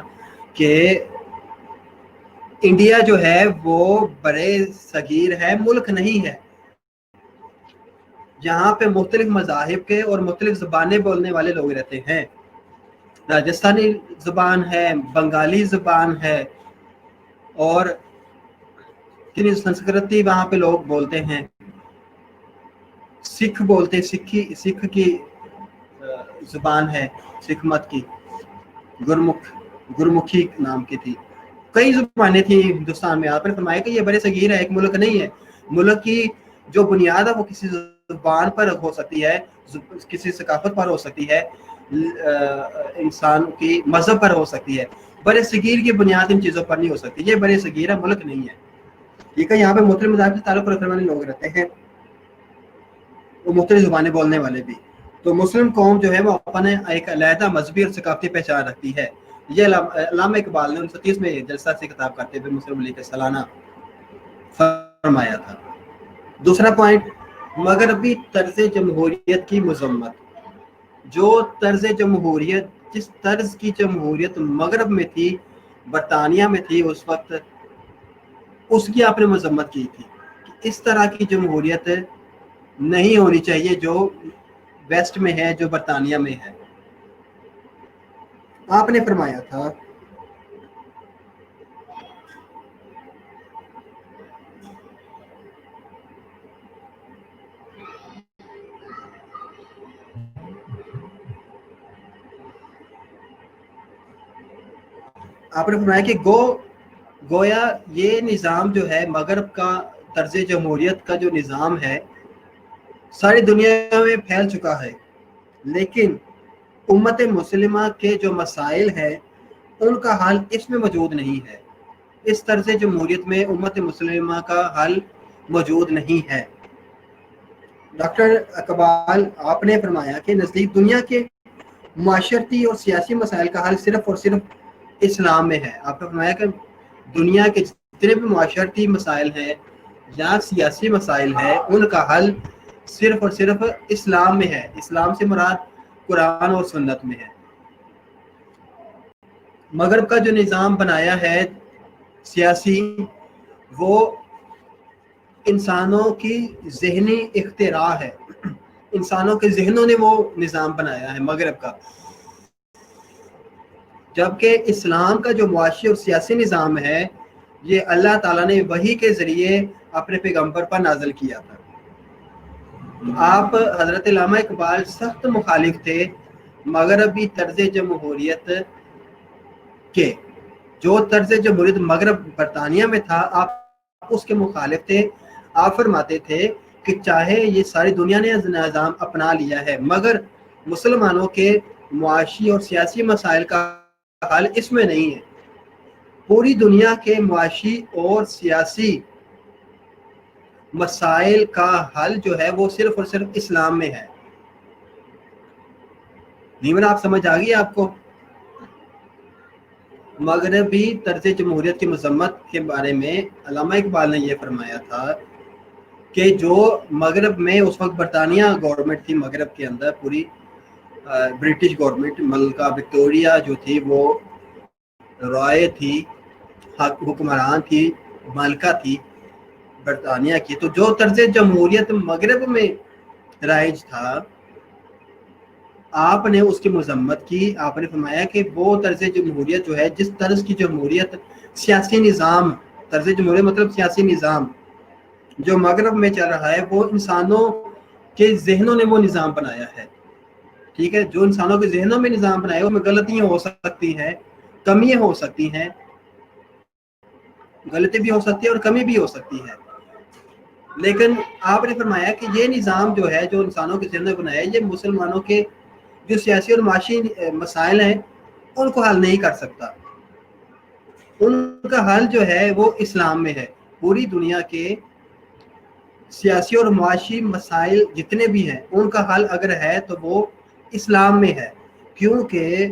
کہ انڈیا جو ہے وہ بڑے صغیر ہے، ملک نہیں ہے. جہاں پہ مختلف مذاہب کے اور مختلف زبانیں بولنے والے لوگ رہتے ہیں. راجستھانی زبان ہے، بنگالی زبان ہے، اور سنسکرتی وہاں پہ لوگ بولتے ہیں. سکھ بولتے ہیں، سکھ کی زبان ہے، سکھ مت کی، گرمکھی نام کی تھی. کئی زبانیں تھیں ہندوستان میں. آپ نے فرمایا کہ یہ بڑے صغیر ہے، ایک ملک نہیں ہے. ملک کی جو بنیاد ہے وہ کسی زبان پر ہو سکتی ہے، کسی ثقافت پر ہو سکتی ہے، انسان کی مذہب پر ہو سکتی ہے. بڑے صغیر کی بنیاد ان چیزوں پر نہیں ہو سکتی. یہ بڑے صغیر ہے، ملک نہیں ہے. ٹھیک ہے، یہاں پہ مختلف مذاہب سے تعلق رکھنے والے لوگ رہتے ہیں، وہ مختلف زبانیں بولنے والے بھی. تو مسلم قوم جو ہے وہ اپنے ایک علیحدہ مذہبی اور ثقافتی پہچان رکھتی ہے. یہ علامہ اقبال نے 1930 میں جلسہ سے خطاب کرتے ہوئے مسلم لیگ کا سالانہ فرمایا تھا. دوسرا پوائنٹ، مغربی طرز جمہوریت کی مذمت. جو طرز جمہوریت، جس طرز کی جمہوریت مغرب میں تھی، برطانیہ میں تھی اس وقت، اس کی آپ نے مذمت کی تھی کہ اس طرح کی جمہوریت نہیں ہونی چاہیے جو ویسٹ میں ہے، جو برطانیہ میں ہے. آپ نے فرمایا تھا کہ گویا یہ نظام جو ہے مغرب کا طرز جمہوریت کا جو نظام ہے ساری دنیا میں پھیل چکا ہے، لیکن امت مسلمہ کے جو مسائل ہیں ان کا حل اس میں موجود نہیں ہے. اس طرز جمہوریت میں امت مسلمہ کا حل موجود نہیں ہے. ڈاکٹر اقبال آپ نے فرمایا کہ نزدیک دنیا کے معاشرتی اور سیاسی مسائل کا حل صرف اور صرف اسلام میں ہے. آپ نے فرمایا کہ دنیا کے جتنے بھی معاشرتی مسائل ہیں یا سیاسی مسائل ہیں ان کا حل صرف اور صرف اسلام میں ہے. اسلام سے مراد قرآن اور سنت میں ہے. مغرب کا جو نظام بنایا ہے سیاسی، وہ انسانوں کی ذہنی اختراع ہے. انسانوں کے ذہنوں نے وہ نظام بنایا ہے مغرب کا، جبکہ اسلام کا جو معاشی اور سیاسی نظام ہے یہ اللہ تعالیٰ نے وحی کے ذریعے اپنے پیغمبر پر نازل کیا تھا. آپ حضرت علامہ اقبال سخت مخالف تھے مغربی طرز جمہوریت کے. جو طرز جمہوریت مغرب برطانیہ میں تھا آپ اس کے مخالف تھے. آپ فرماتے تھے کہ چاہے یہ ساری دنیا نے نظام اپنا لیا ہے مگر مسلمانوں کے معاشی اور سیاسی مسائل کا حل اس میں نہیں ہے. پوری دنیا کے معاشی اور سیاسی مسائل کا حل جو ہے وہ صرف اور صرف اسلام میں ہے. نیمن آپ سمجھ آ گئی آپ کو؟ مغربی طرز جمہوریت کی مذمت کے بارے میں علامہ اقبال نے یہ فرمایا تھا کہ جو مغرب میں اس وقت برطانیہ گورنمنٹ تھی، مغرب کے اندر پوری برٹش گورنمنٹ، ملکہ وکٹوریہ جو تھی وہ رائے تھی، حکمران تھی، ملکہ تھی. برطانیہ کی, تو جو طرز جمہوریت مغرب میں رائج تھا آپ نے اس کی مذمت کی. آپ نے فرمایا کہ وہ طرز جمہوریت جو ہے, جس طرز کی جمہوریت سیاسی نظام, طرز جمہوریت مطلب سیاسی نظام جو مغرب میں چل رہا ہے, وہ انسانوں کے ذہنوں نے وہ نظام بنایا ہے. ٹھیک ہے, جو انسانوں کے ذہنوں میں نظام بنایا اس میں غلطیاں ہو سکتی ہیں, کمیاں ہو سکتی ہیں, غلطی بھی ہو سکتی ہے اور کمی بھی ہو سکتی ہے, لیکن آپ نے فرمایا کہ یہ نظام جو ہے, جو انسانوں کے ذہنوں نے بنایا, یہ مسلمانوں کے جو سیاسی اور معاشی مسائل ہیں ان کو حل نہیں کر سکتا. ان کا حل جو ہے وہ اسلام میں ہے. پوری دنیا کے سیاسی اور معاشی مسائل جتنے بھی ہیں ان کا حل اگر ہے تو وہ اسلام میں ہے, کیونکہ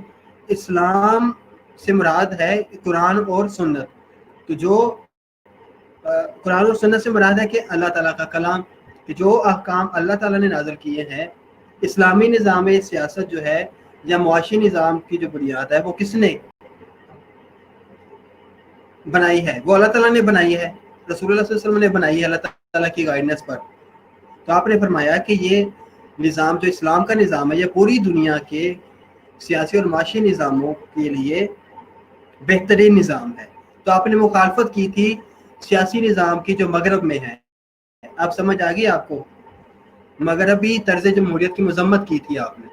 اسلام سے مراد ہے قرآن اور سنت. تو جو قرآن اور سنت سے مراد ہے کہ اللہ تعالیٰ کا کلام, کہ جو احکام اللہ تعالیٰ نے نازل کیے ہیں. اسلامی نظام سیاست جو ہے یا معاشی نظام کی جو بنیاد ہے وہ کس نے بنائی ہے؟ وہ اللہ تعالیٰ نے بنائی ہے, رسول اللہ صلی اللہ علیہ وسلم نے بنائی ہے اللہ تعالیٰ کی گائیڈنس پر. تو آپ نے فرمایا کہ یہ نظام جو اسلام کا نظام ہے یہ پوری دنیا کے سیاسی اور معاشی نظاموں کے لیے بہترین نظام ہے. تو آپ نے مخالفت کی تھی سیاسی نظام کی جو مغرب میں ہے. آپ سمجھ آ گئی آپ کو؟ مغربی طرز جمہوریت کی مذمت کی تھی آپ نے.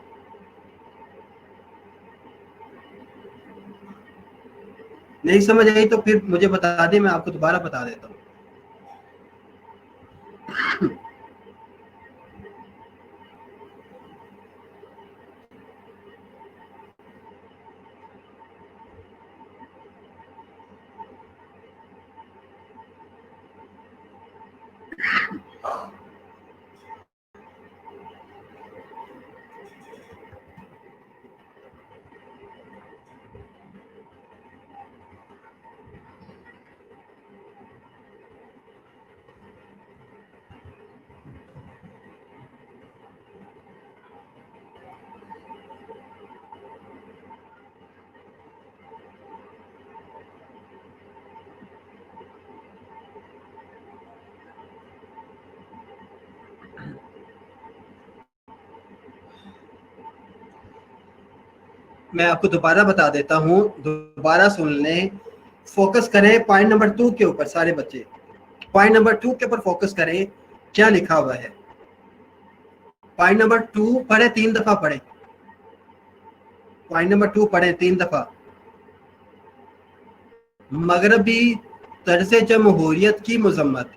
نہیں سمجھ آئی تو پھر مجھے بتا دیں, میں آپ کو دوبارہ بتا دیتا ہوں. میں آپ کو دوبارہ بتا دیتا ہوں, دوبارہ سن لیں, فوکس کریں پوائنٹ نمبر 2 کے اوپر. سارے بچے پوائنٹ نمبر 2 کے اوپر فوکس کریں, کیا لکھا ہوا ہے. پوائنٹ نمبر 2 پڑھیں, 3 دفعہ پڑھیں. پوائنٹ نمبر 2 پڑھیں 3 دفعہ. مغربی طرز جمہوریت کی مذمت.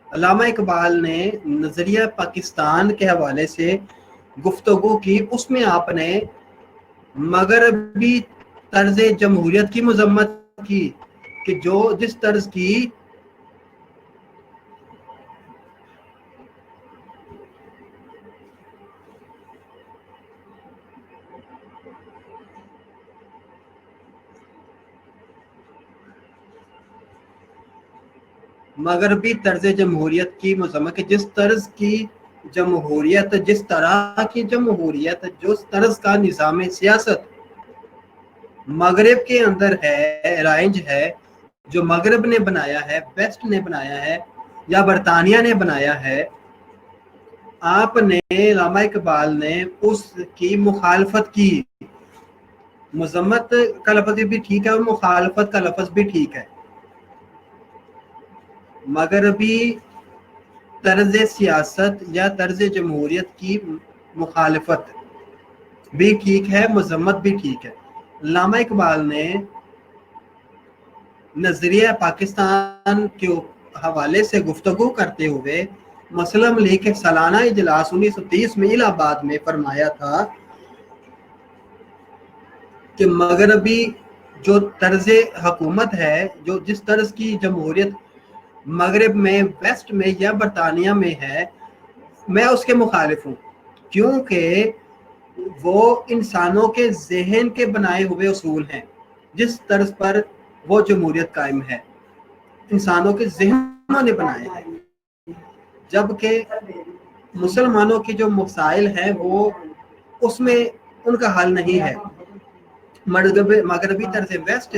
علامہ اقبال نے نظریہ پاکستان کے حوالے سے گفتگو کی, اس میں آپ نے مغربی طرز جمہوریت کی مذمت کی کہ جو جس طرز کی مغربی طرز جمہوریت کی مذمت, کہ جس طرز کی جمہوریت, جس طرح کی جمہوریت, جس طرز کا نظام سیاست مغرب کے اندر ہے, رائج ہے, جو مغرب نے بنایا ہے, ویسٹ نے بنایا ہے یا برطانیہ نے بنایا ہے, آپ نے علامہ اقبال نے اس کی مخالفت کی. مذمت کا لفظ بھی ٹھیک ہے اور مخالفت کا لفظ بھی ٹھیک ہے. مغربی طرز سیاست یا طرز جمہوریت کی مخالفت بھی ٹھیک ہے, مذمت بھی ٹھیک ہے. علامہ اقبال نے نظریہ پاکستان کے حوالے سے گفتگو کرتے ہوئے مسلم لیگ کے سالانہ اجلاس 1930 میں الہ آباد میں فرمایا تھا کہ مغربی جو طرز حکومت ہے, جو جس طرز کی جمہوریت مغرب میں, ویسٹ میں یا برطانیہ میں ہے, میں اس کے مخالف ہوں, کیونکہ وہ انسانوں کے ذہن کے بنائے ہوئے اصول ہیں. جس طرز پر وہ جمہوریت قائم ہے انسانوں کے ذہنوں نے بنائے ہیں, جبکہ مسلمانوں کے جو مسائل ہیں وہ اس میں ان کا حل نہیں ہے. مغربی طرز ویسٹ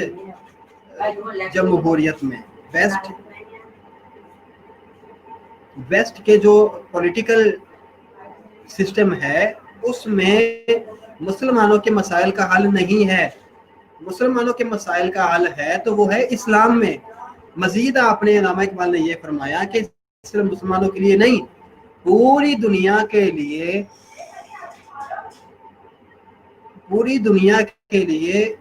جمہوریت میں, ویسٹ वेस्ट के जो पॉलिटिकल सिस्टम है उसमें मुसलमानों के मसाइल का हल नहीं है। मुसलमानों के मसाइल का हल है तो वो है इस्लाम में। मजीद आपने अल्लामा इकबाल ने ये फरमाया कि सिर्फ मुसलमानों के लिए नहीं, पूरी दुनिया के लिए, पूरी दुनिया के लिए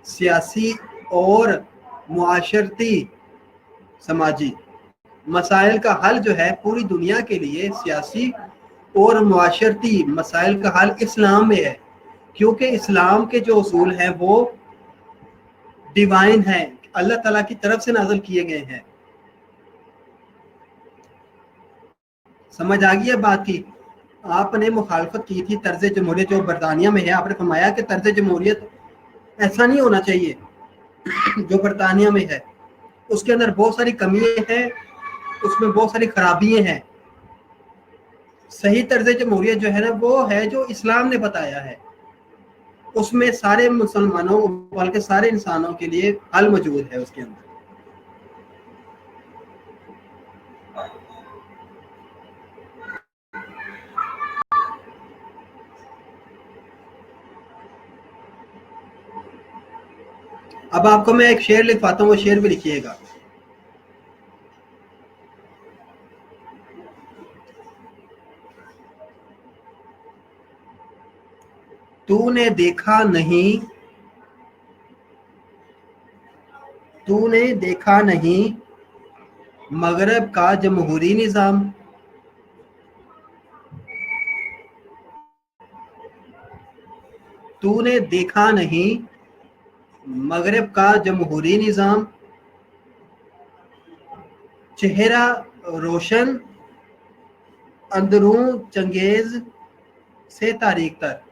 सियासी और मुआशरती समाजी मसाइल का हल जो है, पूरी दुनिया के लिए सियासी और मुआशरती मसाइल का हल इस्लाम में है। क्योंकि इस्लाम के जो उसूल हैं वो डिवाइन हैं, अल्लाह ताला की तरफ से नाज़िल किए गए हैं। समझ आ गई है बात की? आपने मुखालफत की थी तर्ज जमहूरियत जो बरतानिया में है, आपने फरमाया कि तर्ज जमहूरियत ऐसा नहीं होना चाहिए जो बरतानिया में है, उसके अंदर बहुत सारी कमियां हैं, उसमें बहुत सारी खराबियां हैं। सही तर्ज जमहूरियत जो है ना वो है जो इस्लाम ने बताया है, उसमें सारे मुसलमानों बल्कि सारे इंसानों के लिए हल मौजूद है उसके अंदर। अब आपको मैं एक शेर लिखवाता हूँ, वो शेर भी लिखिएगा। तूने देखा नहीं, तूने देखा नहीं मगरब का जमहूरी निज़ाम, तूने देखा नहीं मगरब का जमहूरी निज़ाम, चेहरा रोशन अंदरूं चंगेज से तारीख तर।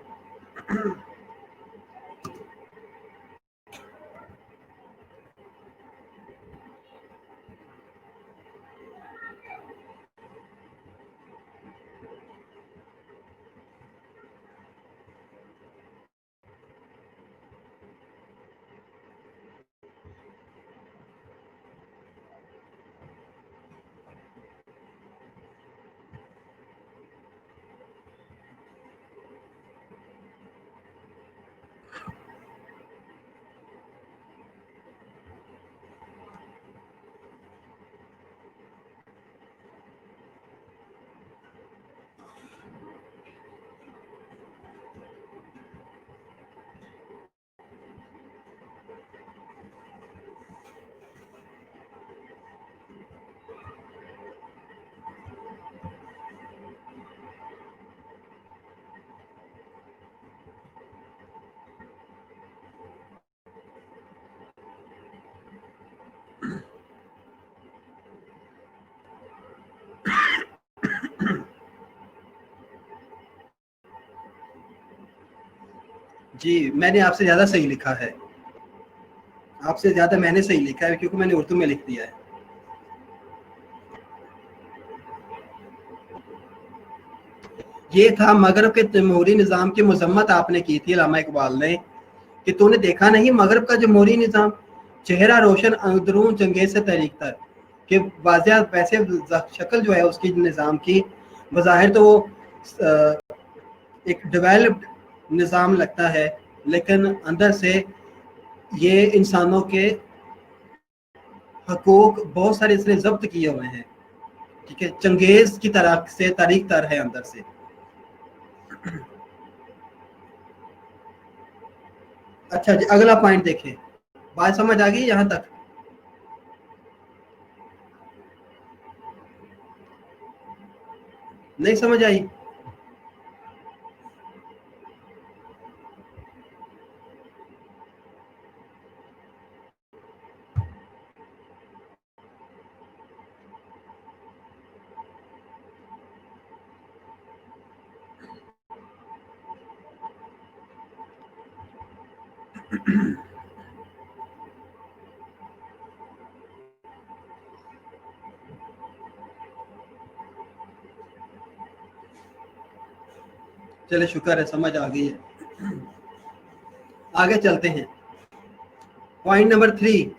जी, मैंने आपसे ज्यादा सही लिखा है, आपसे ज्यादा मैंने सही लिखा है क्योंकि मैंने उर्दू में लिख दिया है। ये था मगरब के जमहूरी निज़ाम की मजम्मत आपने की थी अल्लामा इकबाल ने, कि तूने देखा नहीं मगरब का जमहूरी निज़ाम, चेहरा रोशन अंदरून चंगेज से तहरीक तर, कि वाज़िया वैसे शक्ल जो है उसकी निज़ाम की बज़ाहिर तो वो एक डेवलप्ड निज़ाम लगता है, लेकिन अंदर से ये इंसानों के हकूक बहुत सारे इसने जब्त किए हुए हैं। ठीक है, चंगेज की तरह से तारीख तर है अंदर से। अच्छा जी, अगला पॉइंट देखें। बात समझ आ गई यहाँ तक? नहीं समझ आई? चले, शुक्र है समझ आ गई है। आगे चलते हैं। पॉइंट नंबर 3,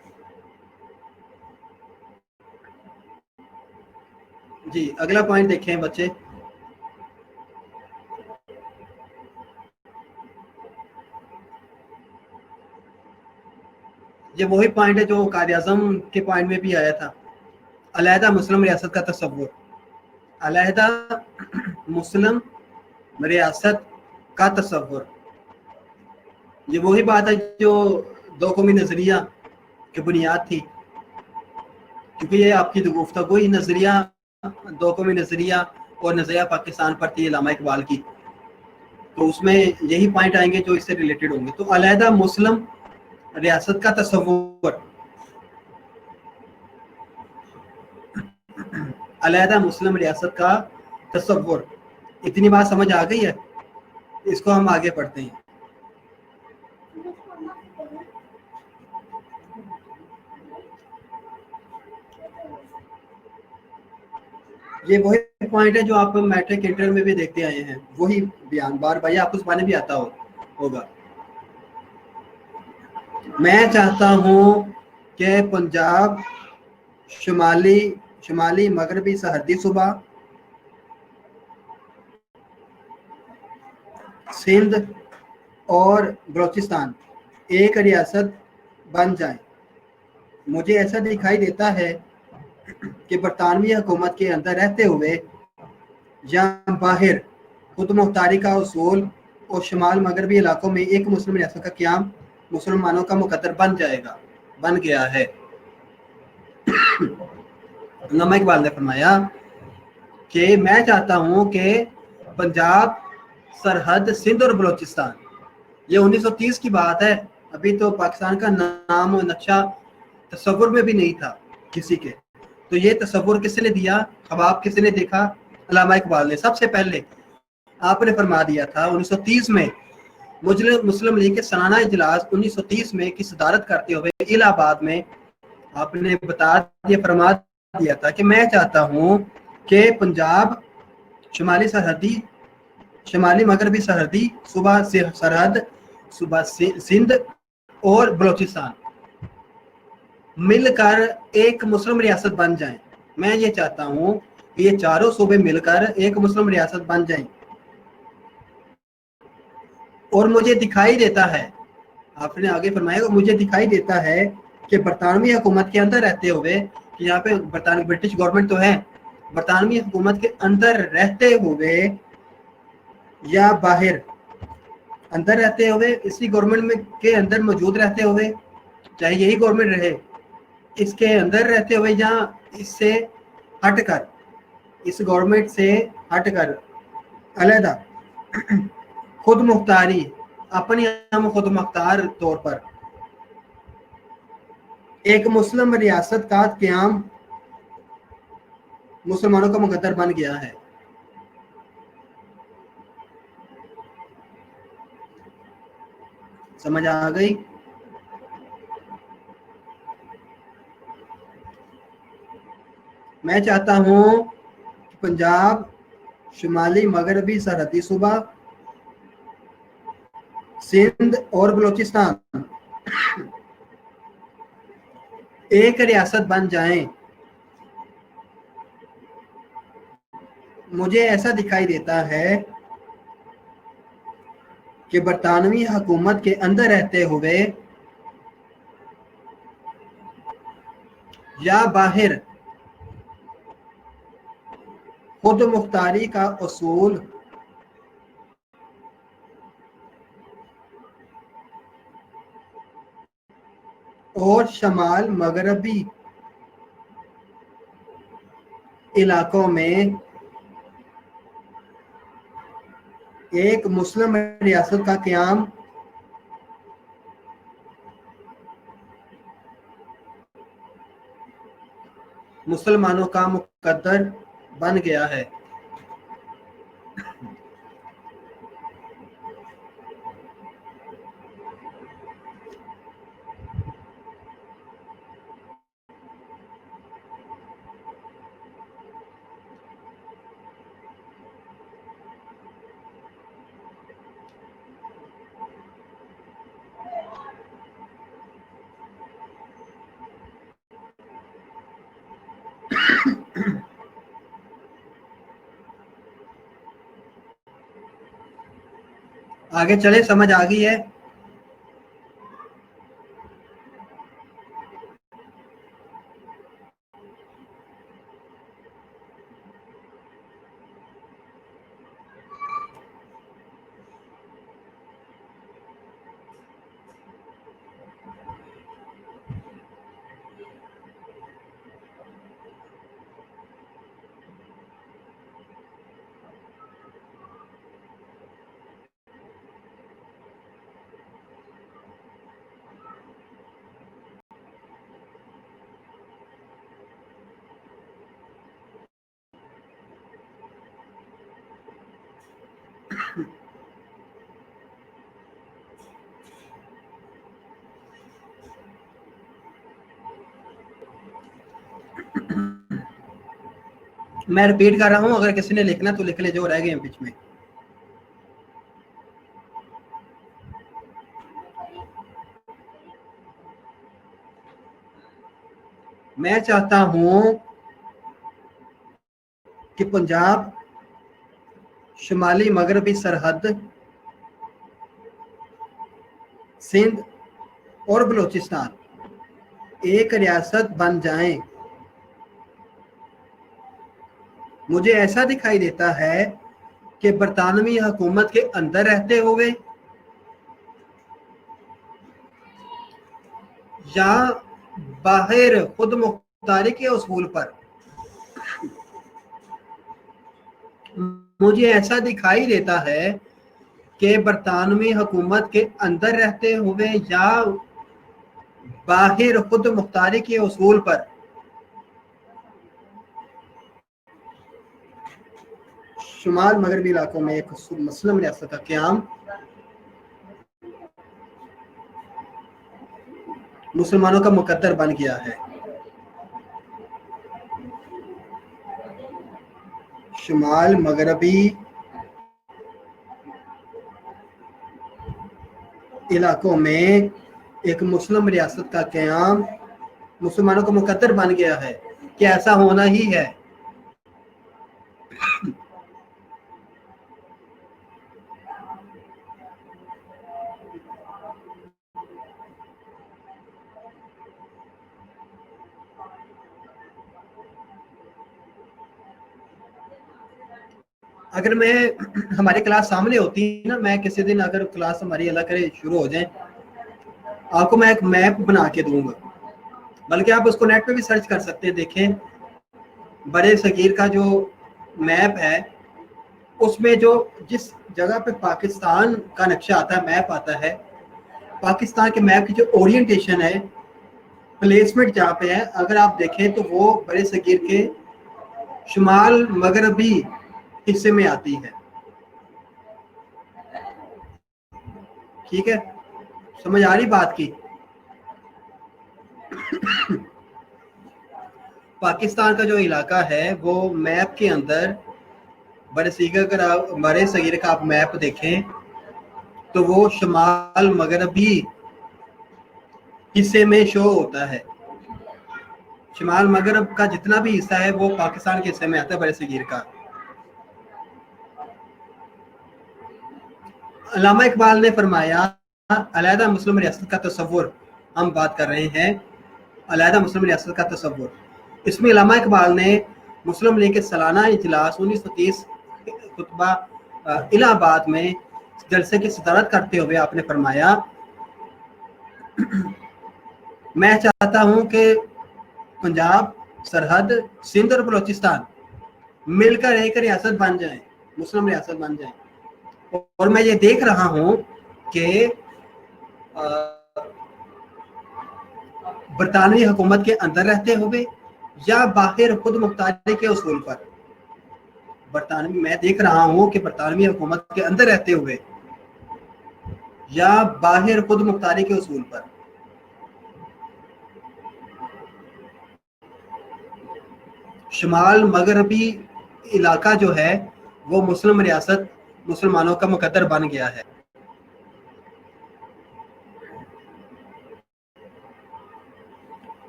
जी अगला पॉइंट देखें बच्चे। ये वही पॉइंट है जो कायद-ए-आज़म के पॉइंट में भी आया था, अलहदा मुस्लिम रियासत का तसव्वुर। अलहदा मुस्लिम रियासत का तसव्वुर, ये वही बात है जो दो कौमी नज़रिया की बुनियाद थी, क्योंकि ये आपकी गुफ्तगू ही नज़रिया, दो कौमी नज़रिया और नज़रिया पाकिस्तान पर थी अल्लामा इकबाल की, तो उसमें यही पॉइंट आएंगे जो इससे रिलेटेड होंगे। तो अलहदा मुस्लिम रियासत का तसव्वुर, अलहदा मुस्लिम रियासत का तसव्वुर, इतनी बात समझ आ गई है? इसको हम आगे पढ़ते हैं। ये वही पॉइंट है जो आप मैट्रिक इंटर में भी देखते आए हैं, वही बयान बार बार आपको ज़बान भी आता होगा। मैं चाहता हूँ कि पंजाब, शुमाली मगरबी सरहदी सूबा, सिंध और बलूचिस्तान एक रियासत बन जाए। मुझे ऐसा दिखाई देता है कि बरतानवी हुकूमत के अंदर रहते हुए या बाहर खुद मुख्तारी का उसूल और शुमाल मगरबी इलाकों में एक मुस्लिम रियासत का क़याम मुसलमानों का मुकद्दर बन गया है। अल्लामा इकबाल ने फरमाया कि मैं चाहता हूँ कि पंजाब, सरहद, सिंध और बलूचिस्तान, ये 1930 की बात है, अभी तो पाकिस्तान का नाम और नक्शा तस्वुर में भी नहीं था किसी के। तो ये तस्वुर किसने दिया, ख्वाब किसने देखा? अल्लामा इकबाल ने। सबसे पहले आपने फरमा दिया था 1930 में, मुस्लिम लीग के सालाना इजलास 1930 में की सदारत करते हुए इलाहाबाद में आपने बता दिया, फरमा दिया था कि मैं चाहता हूँ कि पंजाब, शुमाली मगरबी सरहदी सूबा से सरहद, सूबा सिंध और बलूचिस्तान मिलकर एक मुस्लिम रियासत बन जाएं। मैं ये चाहता हूँ कि ये चारों सूबे मिलकर एक मुस्लिम रियासत बन जाएं। और मुझे दिखाई देता है, आपने आगे फरमाया, मुझे दिखाई देता है कि बरतानवी हुकूमत के अंदर रहते हुए, कि यहाँ पे बरतानवी ब्रिटिश गवर्नमेंट तो है, बरतानवी हुकूमत के अंदर रहते हुए या बाहर, अंदर रहते हुए, इसी गवर्नमेंट में के अंदर मौजूद रहते हुए, चाहे यही गवर्नमेंट रहे, इसके अंदर रहते हुए या इससे हटकर, इस गवर्नमेंट से हटकर अलहदा खुद मुख्तारी, अपनी हम खुद मुख्तार तौर पर एक मुस्लिम रियासत का क़याम मुसलमानों का मुकद्दर बन गया है। समझ आ गई? मैं चाहता हूँ पंजाब, शुमाली मगरबी सरहदी सूबा, सिंध और बलूचिस्तान एक रियासत बन जाएं। मुझे ऐसा दिखाई देता है कि बरतानवी हुकूमत के अंदर रहते हुए या बाहर खुद मुख्तारी का उसूल और शमाल मगरबी इलाकों में एक मुस्लिम रियासत का क़याम मुसलमानों का मुकद्दर बन गया है। आगे चले, समझ आ गई है? मैं रिपीट कर रहा हूं, अगर किसी ने लिखना तो लिख ले जो रह गए हैं बीच में। मैं चाहता हूं कि पंजाब, शुमाली मगरबी सरहद, सिंध और बलूचिस्तान एक रियासत बन जाएं। मुझे ऐसा दिखाई देता है कि बरतानवी हुकूमत के अंदर रहते हुए या बाहर खुद मुख्तारी के उसूल पर, मुझे ऐसा दिखाई देता है कि बरतानवी हुकूमत के अंदर रहते हुए या बाहर खुद मुख्तारी के उसूल पर शुमाल मगरबी इलाकों में एक मुस्लिम रियासत का क़याम मुसलमानों का मुकद्दर बन गया है। शुमाल मगरबी इलाकों में एक मुस्लिम रियासत का क़याम मुसलमानों का मुकद्दर बन गया है कि ऐसा होना ही है। अगर मैं हमारी क्लास सामने होती ना, मैं किसी दिन अगर क्लास हमारी अल्लाह करे शुरू हो जाए, आपको मैं एक मैप बना के दूंगा, बल्कि आप उसको नेट पे भी सर्च कर सकते हैं। देखें, बड़े सगीर का जो मैप है उसमें जो जिस जगह पे पाकिस्तान का नक्शा आता है, मैप आता है, पाकिस्तान के मैप की जो ओरिएंटेशन है, प्लेसमेंट जहाँ पे है, अगर आप देखें तो वो बड़े सगीर के शुमाल मगरबी हिस्से में आती है। ठीक है, समझ आ रही बात की? पाकिस्तान का जो इलाका है वो मैप के अंदर बड़े सगीर का आप मैप देखें तो वो शुमाल मगरबी हिस्से में शो होता है। शुमाल मगरब का जितना भी हिस्सा है वो पाकिस्तान के हिस्से में आता है, बड़े सगीर का। अल्लामा इकबाल ने फरमाया, अलहदा मुस्लिम रियासत का तसव्वुर, हम बात कर रहे हैं अलहदा मुस्लिम रियासत का तसव्वुर। इसमें अल्लामा इकबाल ने मुस्लिम लीग के सालाना इजलास 1930 खुतबा इलाहाबाद में जलसे की सदारत करते हुए आपने फरमाया, मैं चाहता हूं कि पंजाब, सरहद, सिंध और बलूचिस्तान मिलकर एक रियासत बन जाए, मुस्लिम रियासत बन जाए। और मैं ये देख रहा हूं कि बरतानवी हुकूमत के अंदर रहते हुए या बाहर खुद मुख्तारी के उसूल पर, मैं देख रहा हूं कि बरतानवी हुकूमत के अंदर रहते हुए या बाहर खुद मुख्तारी के उसूल पर शुमाल मगरबी इलाका जो है वो मुस्लिम रियासत मुसलमानों का मुकद्दर बन गया है।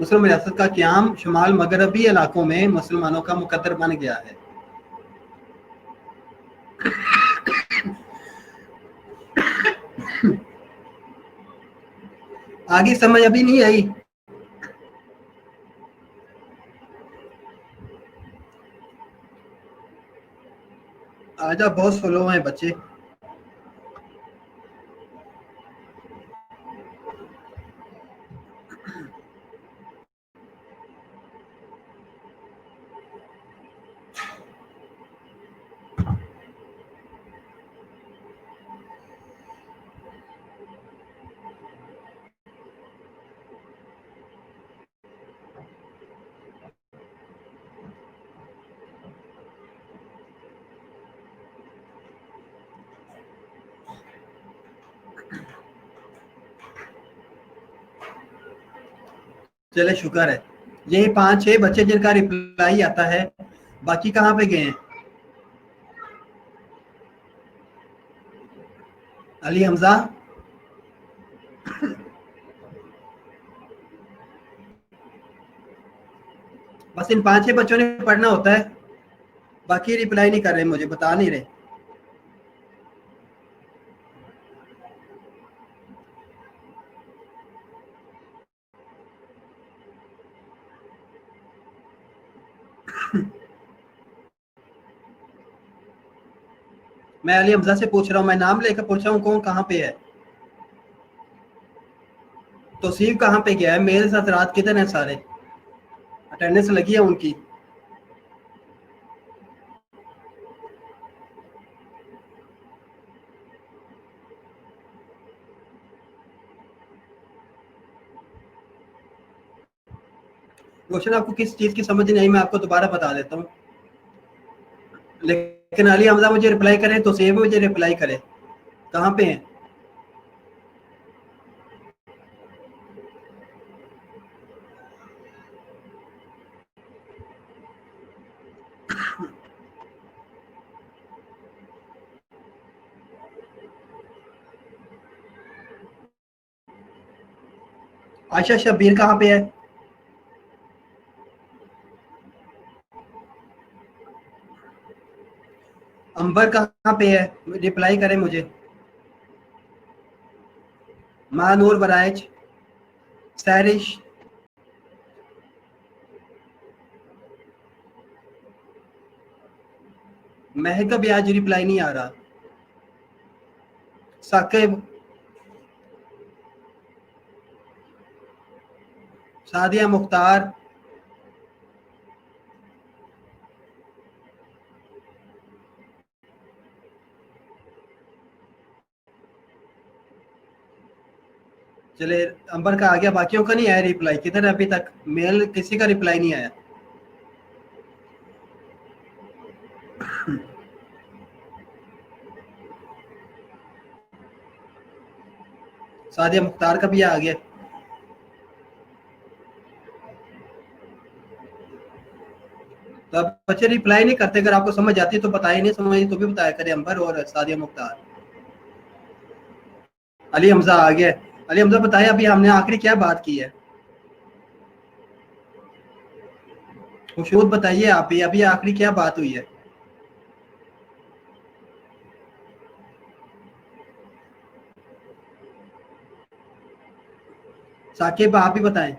मुस्लिम रियासत का क़याम शुमाल मगरबी इलाकों में मुसलमानों का मुकद्दर बन गया है। आगे समझ अभी नहीं आई? आजा, बहुत स्लो हैं बच्चे। चले, शुक्र है। यही 5-6 बच्चे जिनका रिप्लाई आता है, बाकी कहाँ पे गए हैं? अली हमजा, बस इन 5-6 बच्चों ने पढ़ना होता है, बाकी रिप्लाई नहीं कर रहे, मुझे बता नहीं रहे। मैं अली हमजा से पूछ रहा हूँ, मैं नाम लेकर पूछ रहा हूँ कौन कहाँ पे है। तौसीफ कहाँ पे गया है? मेरे साथ रात किधर है? सारे अटेंडेंस लगी है उनकी। क्वेश्चन आपको किस चीज की समझ नहीं आई, मैं आपको दोबारा बता देता हूँ। लेकिन अली हमजा मुझे रिप्लाई करे, तो सेव मुझे रिप्लाई करे, कहाँ पे हैं? आयशा शब्बीर कहाँ पे है? अंबर कहाँ पे है? रिप्लाई करे मुझे। महानूर बराइच, सैरिश, महक का भी आज रिप्लाई नहीं आ रहा। साकिब, सादिया मुख्तार, चले, अंबर का आ गया, बाकियों का नहीं आया रिप्लाई। किधर है अभी तक? मेल किसी का रिप्लाई नहीं आया। सादिया मुख्तार का भी आ गया। तो अब बच्चे रिप्लाई नहीं करते। अगर आपको समझ आती है तो बताइए, नहीं समझ तो भी बताया करें। अंबर और सादिया मुख्तार। अली हमजा आ गया। अली हमजा बताइए, अभी हमने आखिरी क्या बात की है? खुशबूत बताइए आप ही, अभी आखिरी क्या बात हुई है? साकिब आप ही बताएं।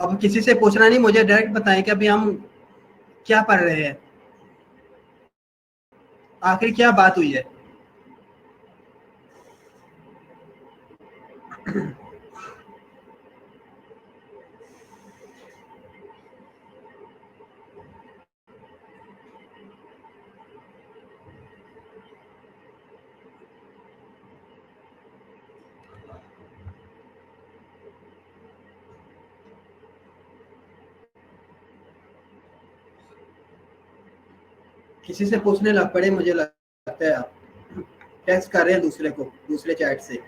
अब किसी से पूछना नहीं, मुझे डायरेक्ट बताएं कि अभी हम क्या पढ़ रहे हैं, आखिर क्या बात हुई है? किसी से पूछने लग पड़े, मुझे लगता है आप टेक्स्ट कर रहे हैं दूसरे को, दूसरे चैट से।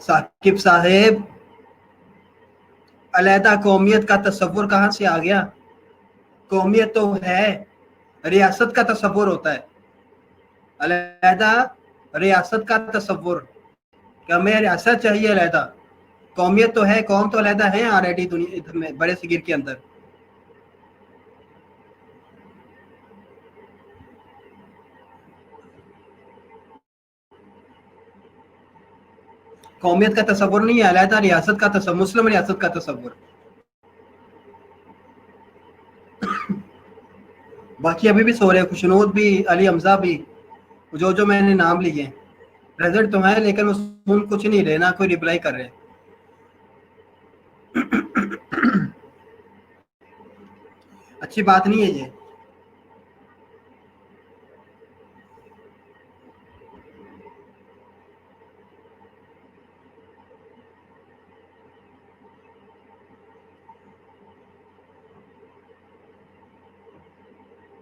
साकिब साहेब, अलहदा कौमियत का तस्वुर कहाँ से आ गया? कौमियत तो है, रियासत का तस्वुर होता है। अलहदा रियासत का तस्वुर कि हमें रियासत चाहिए अलहदा, कौमियत तो है, कौम तो अलहदा है ऑलरेडी दुनिया में बड़े सगीर के अंदर। कौमियत का तस्वुर नहीं है, अलहदा रियासत का तस्वुर, मुस्लिम रियासत का तस्वुर। बाकी अभी भी सो रहे, खुशनूद भी, अली हमजा भी, जो जो मैंने नाम लिए प्रेजेंट तो है, लेकिन वो सुन कुछ नहीं रहे, ना कोई रिप्लाई कर रहे। अच्छी बात नहीं है ये।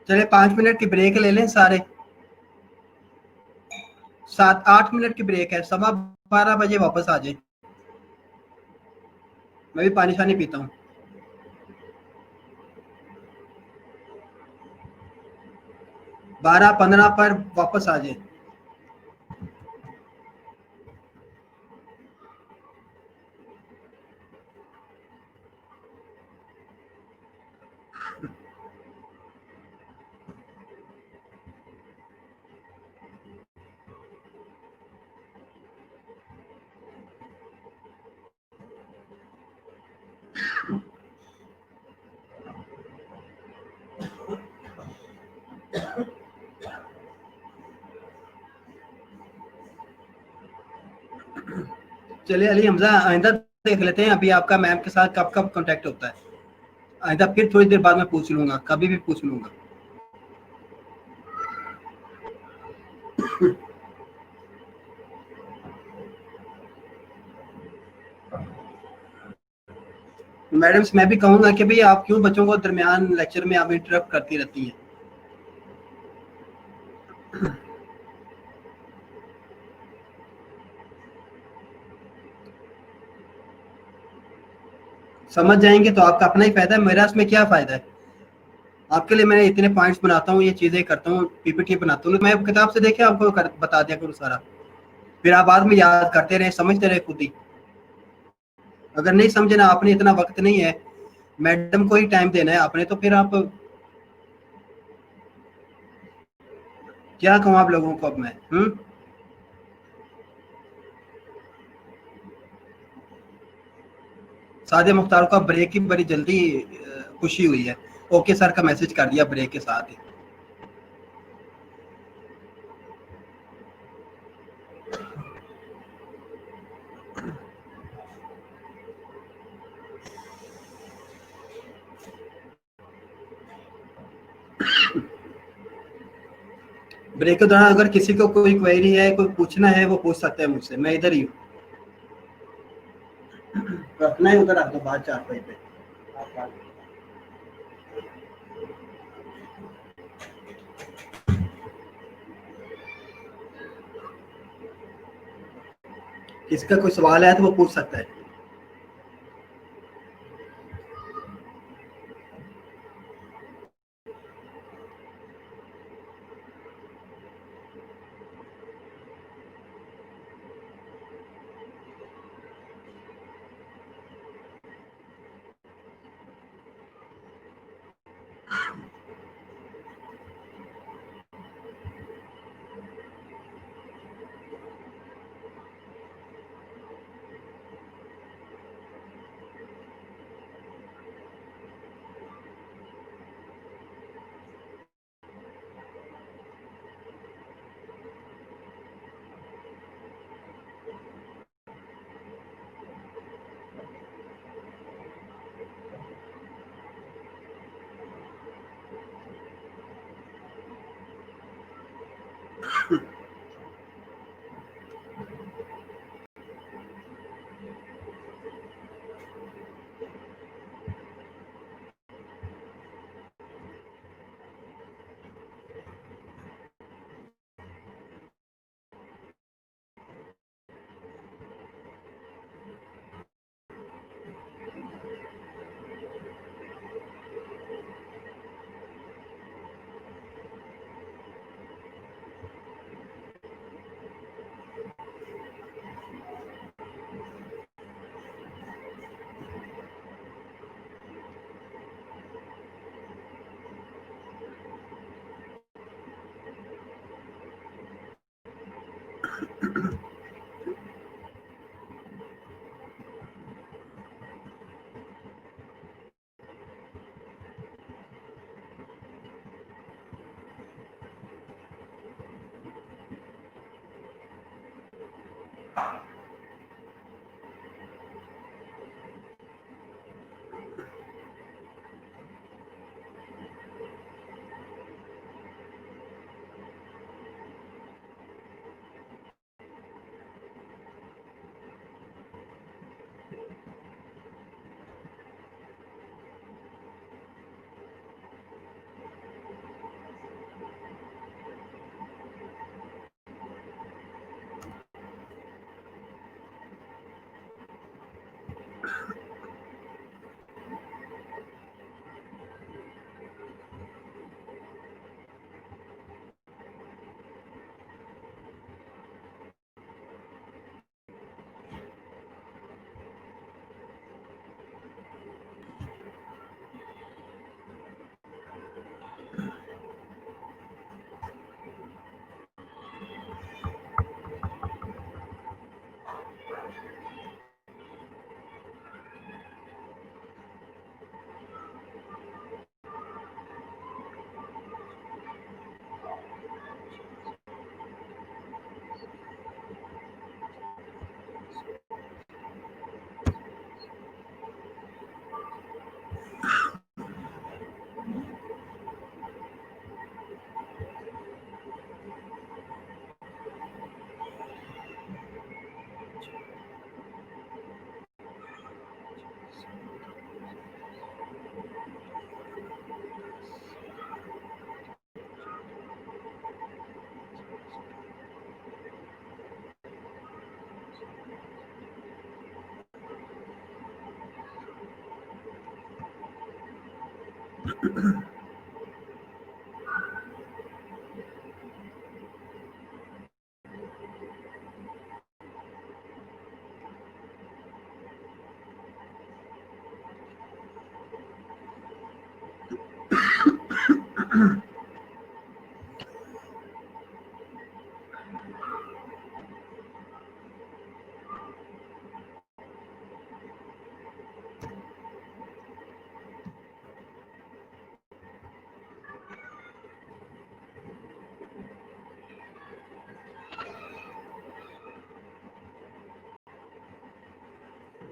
चले 5 मिनट की ब्रेक ले लें सारे, 7-8 मिनट की ब्रेक है, 12:15 वापस आ जाए। मैं भी पानी शानी पीता हूँ। 12:15 पर वापस आ जाए। चलिए अली हमजा, आइंदा देख लेते हैं अभी आपका मैम के साथ कब कब कांटेक्ट होता है। आइंदा फिर थोड़ी देर बाद मैं पूछ लूंगा, कभी भी पूछ लूंगा। मैडम मैं भी कहूंगा कि भाई आप क्यों बच्चों को दरमियान लेक्चर में आप इंटरप्ट करती रहती हैं। समझ जाएंगे तो आपका अपना ही फायदा है, मेरा इसमें क्या फायदा है। आपके लिए मैं इतने पॉइंट्स बनाता हूँ, ये चीजें करता हूँ, पीपीटी बनाता हूँ, मैं किताब से देखे आपको बता दिया करूँ सारा, फिर आप बाद में याद करते रहे, समझते रहे खुद ही। अगर नहीं समझे ना आपने, इतना वक्त नहीं है, मैडम को ही टाइम देना है आपने, तो फिर आप क्या कहूँ आप लोगों को अब मैं। सादे मुख्तार को ब्रेक की बड़ी जल्दी खुशी हुई है, ओके सर का मैसेज कर दिया ब्रेक के साथ ही। ब्रेक के दौरान अगर किसी को कोई क्वेरी है, कोई पूछना है, वो पूछ सकता है मुझसे, मैं इधर ही हूँ। रखना है उधर रख दो बाहर चारपाई पे। किसका कोई सवाल है तो वो पूछ सकता है।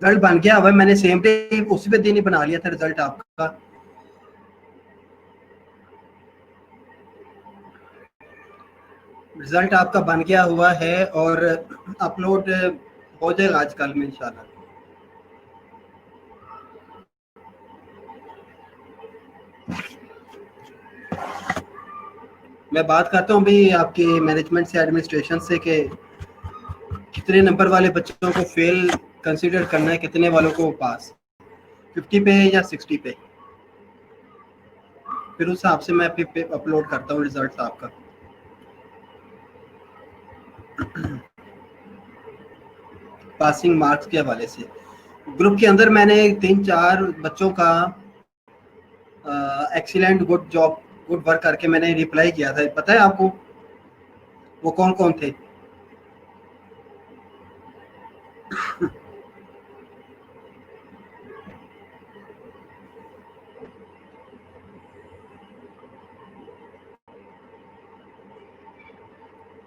रिजल्ट बन गया हुआ, मैंने सेम डे उसी पे दिन ही बना लिया था रिजल्ट आपका। रिजल्ट आपका बन गया हुआ है और अपलोड हो जाएगा आज कल में इंशाल्लाह। मैं बात करता हूँ भी आपकी मैनेजमेंट से, एडमिनिस्ट्रेशन से, कि कितने नंबर वाले बच्चों को फेल कंसीडर करना है, कितने वालों को पास, 50 पे या 60 पे। फिर उस हिसाब से मैं फिर अपलोड करता हूँ रिजल्ट आपका। पासिंग मार्क्स के हवाले से ग्रुप के अंदर मैंने 3-4 बच्चों का excellent, good job, good work करके मैंने रिप्लाई किया था। पता है आपको वो कौन कौन थे?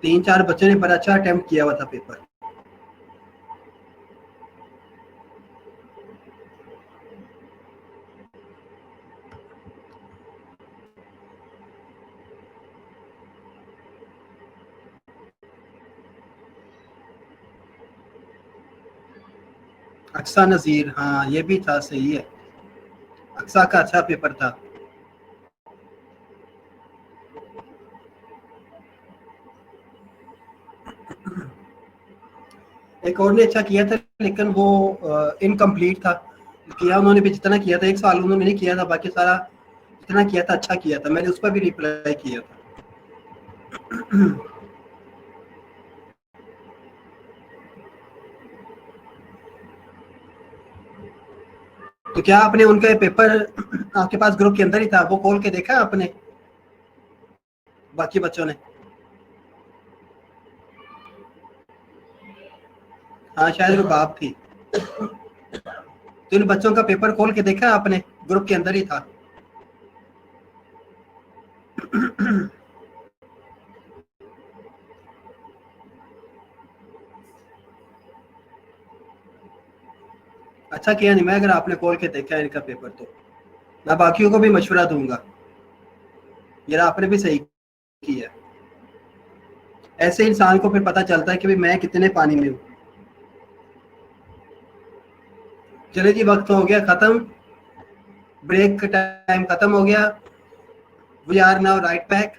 तीन चार बच्चों ने बड़ा अच्छा अटेम्प्ट किया हुआ था पेपर। अक्सा नजीर, हाँ ये भी था, सही है, अक्सा का अच्छा पेपर था। एक और ने अच्छा किया था लेकिन वो इनकम्प्लीट था, किया उन्होंने भी जितना किया था, 1 साल उन्होंने नहीं किया था, बाकी सारा जितना किया था अच्छा किया था, मैंने उस पर भी रिप्लाई किया था। तो क्या आपने उनका पेपर आपके पास ग्रुप के अंदर ही था, वो खोल के देखा आपने बाकी बच्चों ने? हाँ शायद रुबाब थी। तो इन बच्चों का पेपर खोल के देखा आपने? ग्रुप के अंदर ही था। अच्छा किया नहीं मैं, अगर आपने खोल के देखा है इनका पेपर तो मैं बाकियों को भी मशवरा दूंगा, यार आपने भी सही किया। ऐसे इंसान को फिर पता चलता है कि भाई मैं कितने पानी में हूँ। चले जी, वक्त हो गया खत्म, ब्रेक का टाइम खत्म हो गया। We are now right back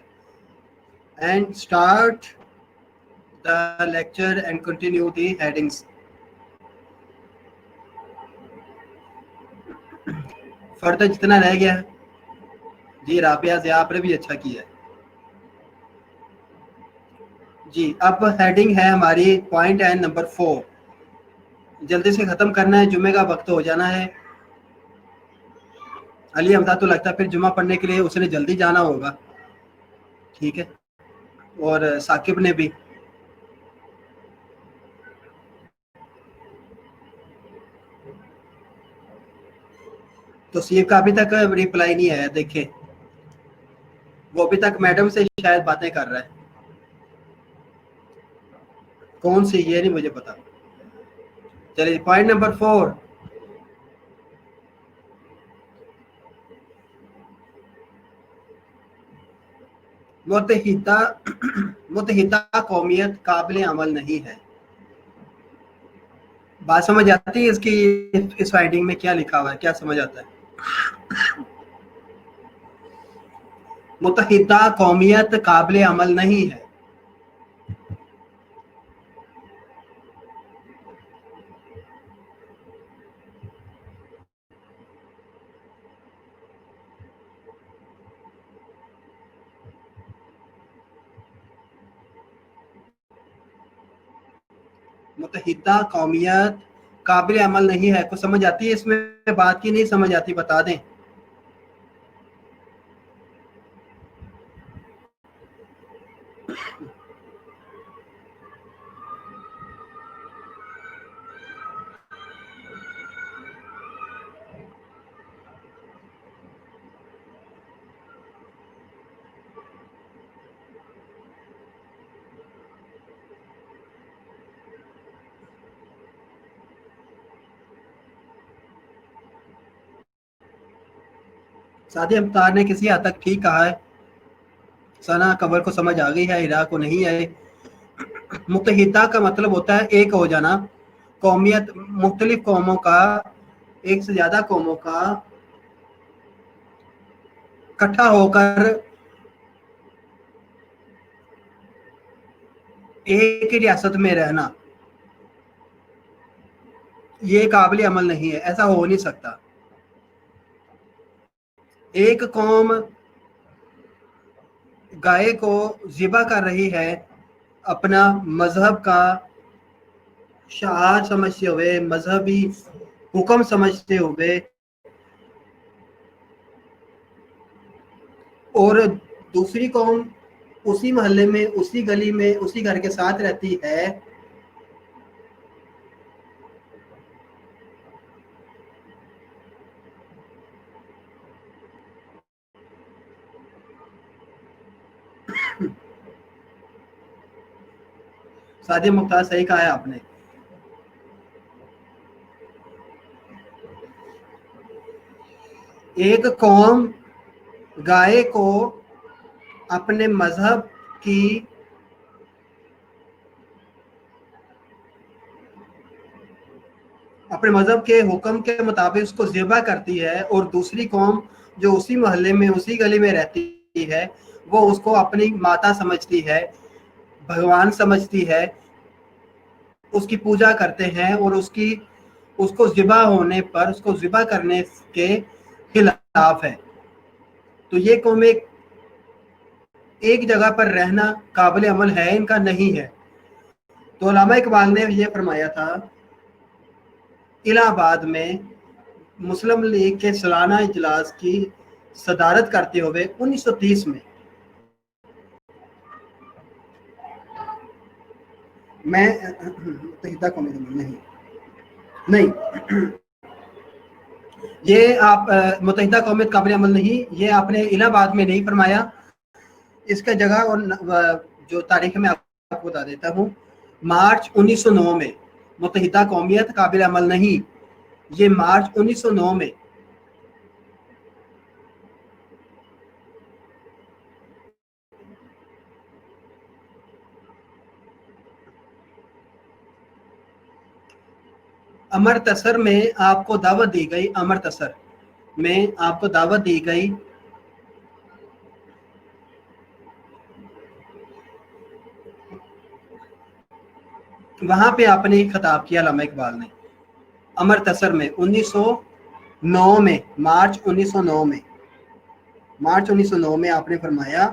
and start the lecture and continue the headings. Further जितना रह गया है जी, राबिया से आपने भी अच्छा किया जी। अब हेडिंग है हमारी पॉइंट एंड नंबर 4, जल्दी से खत्म करना है, जुमे का वक्त हो जाना है। अली हमदा तो लगता है फिर जुमा पढ़ने के लिए उसने जल्दी जाना होगा, ठीक है, और साकिब ने भी। तो सीएफ का अभी तक रिप्लाई नहीं आया, देखें वो अभी तक मैडम से शायद बातें कर रहा है। कौन सी ये नहीं मुझे पता। चलिए पॉइंट नंबर 4, मुतहिदा मुतहिदा कौमियत काबिल अमल नहीं है। बात समझ आती है इसकी? इस राइटिंग में क्या लिखा हुआ है, क्या समझ आता है? मुतहिदा कौमियत काबिल अमल नहीं है। मुतहिदा कौमियत काबिल अमल नहीं है, कुछ समझ आती है इसमें बात की? नहीं समझ आती बता दें। सादी अफ्तार ने किसी हद तक ठीक कहा है। सना कबर को समझ आ गई है, इराक को नहीं है। मुत्तहिदा का मतलब होता है एक हो जाना, कौमियत मुख्तलिफ कौमों का, एक से ज्यादा कौमों का इकट्ठा होकर एक ही रियासत में रहना, ये काबिल अमल नहीं है, ऐसा हो नहीं सकता। एक कौम गाय को ज़िबा कर रही है अपना मजहब का शार समझते हुए, मजहबी हुक्म समझते हुए, और दूसरी कौम उसी मोहल्ले में, उसी गली में, उसी घर के साथ रहती है, सादिया मुख्तार सही कहा है आपने। एक कौम गाय को अपने मजहब की अपने मजहब के हुक्म के मुताबिक उसको ज़िबा करती है, और दूसरी कौम जो उसी मोहल्ले में, उसी गली में रहती है, वो उसको अपनी माता समझती है, भगवान समझती है, उसकी पूजा करते हैं, और उसको ज़िबा होने पर, उसको ज़िबा करने के खिलाफ है। तो ये कौम एक जगह पर रहना काबिल अमल है इनका? नहीं है। तो अल्लामा इकबाल ने ये फरमाया था इलाहाबाद में मुस्लिम लीग के सालाना इजलास की सदारत करते हुए 1930 में, میں متحدہ قومیت نہیں یہ آپ متحدہ قومیت قابل عمل نہیں، یہ آپ نے الہ آباد میں نہیں فرمایا، اس کا جگہ اور جو تاریخ میں آپ کو بتا دیتا ہوں، مارچ 1909 میں متحدہ قومیت قابل عمل نہیں، یہ مارچ 1909 میں امرتسر میں آپ کو دعوت دی گئی، امرتسر میں آپ کو دعوت دی گئی، وہاں پہ آپ نے خطاب کیا علامہ اقبال نے، امرتسر میں 1909 میں، مارچ 1909 میں، مارچ 1909 میں آپ نے فرمایا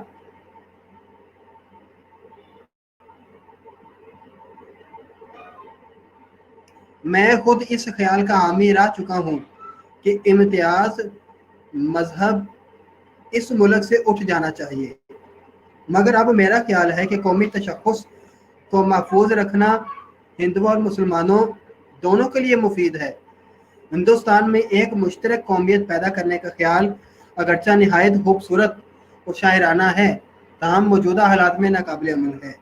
میں خود اس خیال کا حامی رہ چکا ہوں کہ امتیاز مذہب اس ملک سے اٹھ جانا چاہیے، مگر اب میرا خیال ہے کہ قومی تشخص کو محفوظ رکھنا ہندوؤں اور مسلمانوں دونوں کے لیے مفید ہے۔ ہندوستان میں ایک مشترک قومیت پیدا کرنے کا خیال اگرچہ نہایت خوبصورت اور شاعرانہ ہے، تاہم موجودہ حالات میں ناقابل عمل ہے۔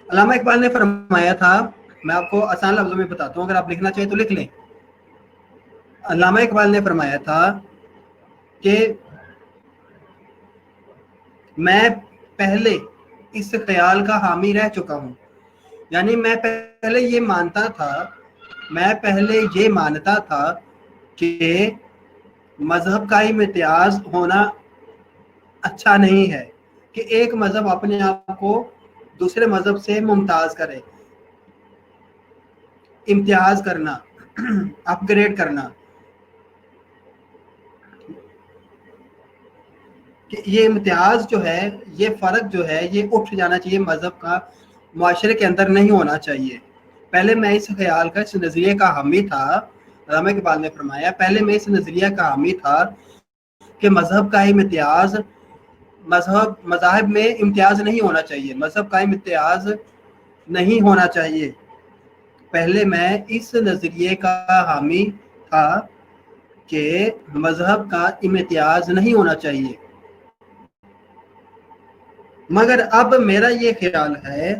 علامہ اقبال نے فرمایا تھا، میں آپ کو آسان لفظوں میں بتاتا ہوں، اگر آپ لکھنا چاہیں تو لکھ لیں۔ علامہ اقبال نے فرمایا تھا کہ میں پہلے اس خیال کا حامی رہ چکا ہوں، یعنی میں پہلے یہ مانتا تھا کہ مذہب کا امتیاز ہونا اچھا نہیں ہے، کہ ایک مذہب اپنے آپ کو دوسرے مذہب سے ممتاز کرے، امتیاز کرنا، اپ گریڈ کرنا، کہ یہ امتیاز جو ہے، یہ فرق جو ہے، یہ اٹھ جانا چاہیے، مذہب کا معاشرے کے اندر نہیں ہونا چاہیے۔ پہلے میں اس خیال کا، اس نظریے کا حامی تھا، علامہ اقبال نے فرمایا پہلے میں اس نظریے کا حامی تھا کہ مذہب کا امتیاز، مذاہب میں امتیاز نہیں ہونا چاہیے، مذہب کا امتیاز نہیں ہونا چاہیے، پہلے میں اس نظریے کا حامی تھا کہ مذہب کا امتیاز نہیں ہونا چاہیے، مگر اب میرا یہ خیال ہے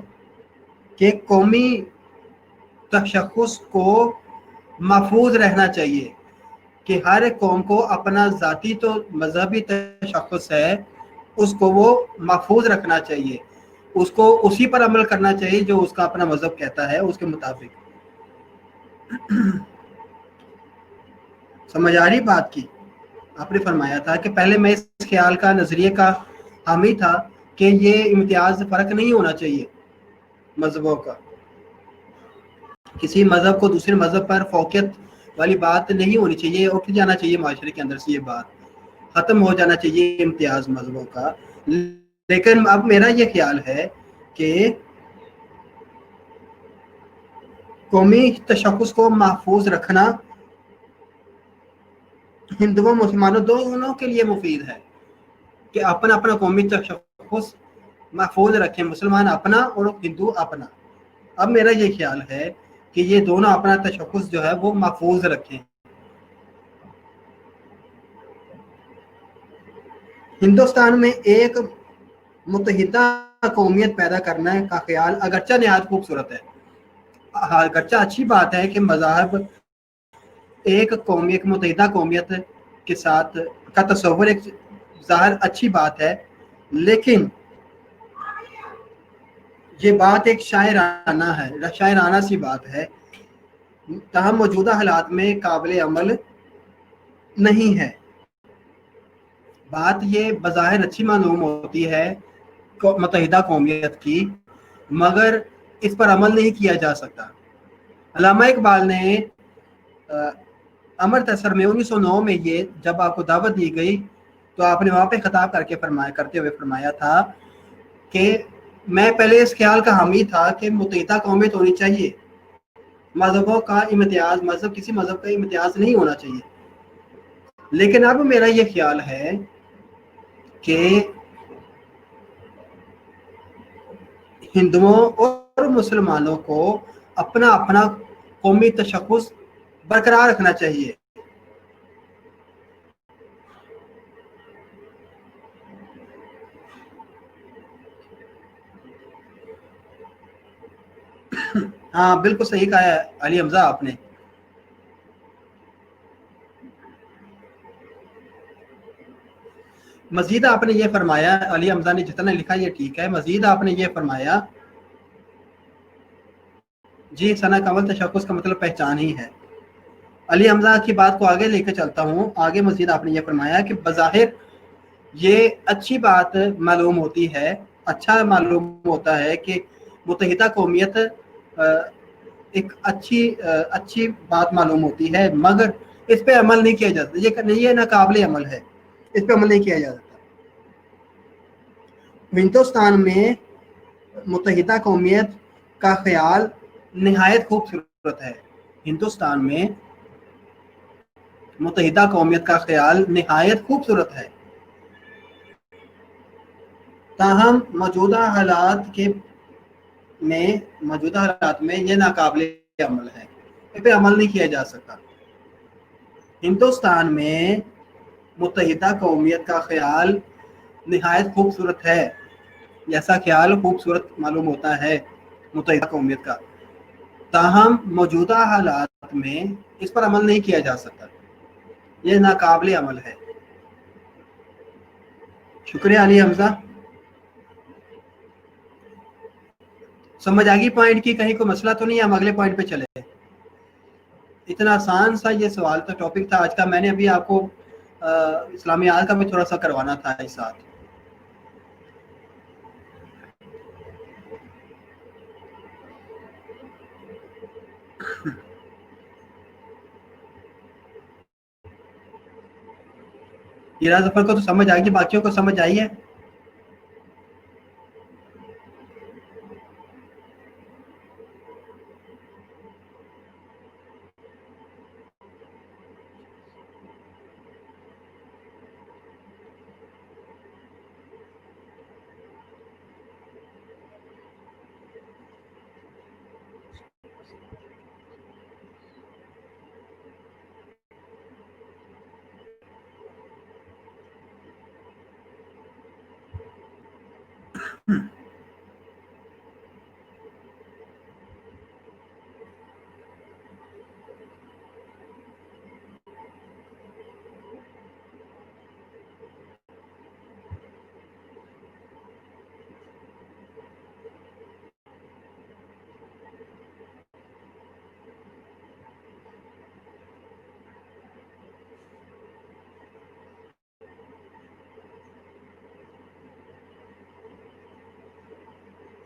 کہ قومی تشخص کو محفوظ رہنا چاہیے، کہ ہر قوم کو اپنا ذاتی تو مذہبی تشخص ہے، اس کو وہ محفوظ رکھنا چاہیے، اس کو اسی پر عمل کرنا چاہیے جو اس کا اپنا مذہب کہتا ہے، اس کے مطابق۔ سمجھ آ رہی بات کی؟ آپ نے فرمایا تھا کہ پہلے میں اس خیال کا، نظریے کا حامی تھا کہ یہ امتیاز فرق نہیں ہونا چاہیے مذہبوں کا، کسی مذہب کو دوسرے مذہب پر فوقیت والی بات نہیں ہونی چاہیے، اٹھ جانا چاہیے معاشرے کے اندر سے، یہ بات ختم ہو جانا چاہیے امتیاز مذہبوں کا۔ لیکن اب میرا یہ خیال ہے کہ قومی تشخص کو محفوظ رکھنا ہندوؤں مسلمانوں دونوں کے لیے مفید ہے، کہ اپنا اپنا قومی تشخص محفوظ رکھیں، مسلمان اپنا اور ہندو اپنا۔ اب میرا یہ خیال ہے کہ یہ دونوں اپنا تشخص جو ہے وہ محفوظ رکھیں۔ ہندوستان میں ایک متحدہ قومیت پیدا کرنے کا خیال اگرچہ نہایت خوبصورت ہے، اگرچہ اچھی بات ہے کہ مذاہب ایک قومی، ایک متحدہ قومیت کے ساتھ کا تصور ایک ظاہر اچھی بات ہے، لیکن یہ بات ایک شاعرانہ سی بات ہے، تاہم موجودہ حالات میں قابل عمل نہیں ہے۔ بات یہ بظاہر اچھی معلوم ہوتی ہے متحدہ قومیت کی، مگر اس پر عمل نہیں کیا جا سکتا۔ علامہ اقبال نے امرتسر میں 1909 میں یہ جب آپ کو دعوت دی گئی تو آپ نے وہاں پہ خطاب کرتے ہوئے فرمایا تھا کہ میں پہلے اس خیال کا حامی تھا کہ متحدہ قومیت ہونی چاہیے، मजहबों का इम्तियाज, मजहब किसी मजहब का इम्तियाज नहीं होना चाहिए। लेकिन अब मेरा ये ख्याल है कि हिंदुओं और मुसलमानों को अपना अपना कौमी तशख़्ख़ुस बरकरार रखना चाहिए। हाँ बिल्कुल सही कहा है अली हमजा आपने। मजीद आपने ये फरमाया, अली हमजा ने जितना लिखा ये ठीक है, मजीद आपने ये फरमाया जी सना कमल तशख़्ख़ुस का मतलब पहचान ही है। अली हमजा की बात को आगे लेकर चलता हूँ। आगे मजीद आपने ये फरमाया कि बज़ाहिर ये अच्छी बात मालूम होती है, अच्छा मालूम होता है कि मुत्तहिदा कौमियत एक अच्छी बात मालूम होती है, मगर इस पे अमल नहीं किया जाता। ये नाकाबिले अमल है, इस पे अमल नहीं किया जा सकता। हिंदुस्तान में मुत्तहिदा कौमियत का ख्याल निहायत खूबसूरत है। हिंदुस्तान में मुत्तहिदा कौमियत का ख्याल निहायत खूबसूरत है, ताहम मौजूदा हालात में ये नाकाबिले अमल है, इस पे अमल नहीं किया जा सकता। हिंदुस्तान में मुत्तहिदा कौमियत का ख्याल निहायत खूबसूरत है, ऐसा ख्याल खूबसूरत मालूम होता है मुत्तहिदा कौमियत का, ताहम मौजूदा हालात में इस पर अमल नहीं किया जा सकता, ये नाकाबिले अमल है। शुक्रिया अली हमजा। समझ आ गई पॉइंट की? कहीं कोई मसला तो नहीं है? हम अगले पॉइंट पे चले। इतना आसान सा ये सवाल था, टॉपिक था आज का। मैंने अभी आपको इस्लामियात का भी थोड़ा सा करवाना था इस साथ। हीरा जफर को तो समझ आ गई, बाकियों को समझ आई है?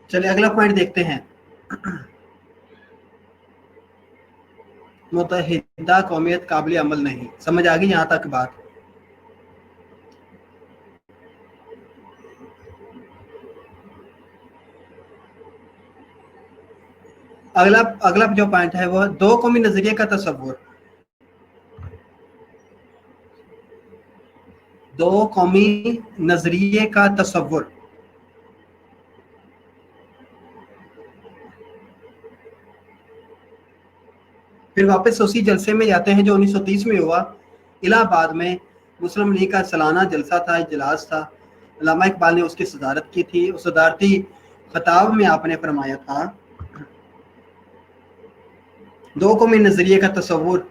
चलिए अगला पॉइंट देखते हैं। मुत्तहिदा कौमियत काबिल अमल नहीं। समझ आ गई यहाँ तक बात? अगला अगला जो पॉइंट है वो दो कौमी नजरिए का तस्वुर। दो कौमी नजरिए का तस्वुर। फिर वापस उसी जलसे में जाते हैं जो 1930 में हुआ इलाहाबाद में। मुस्लिम लीग का सालाना जलसा था, इजलास था। अल्लामा इकबाल ने उसकी सदारत की थी। उस सदारती खिताब में आपने फरमाया था दो कौमी नजरिए का तस्वुर।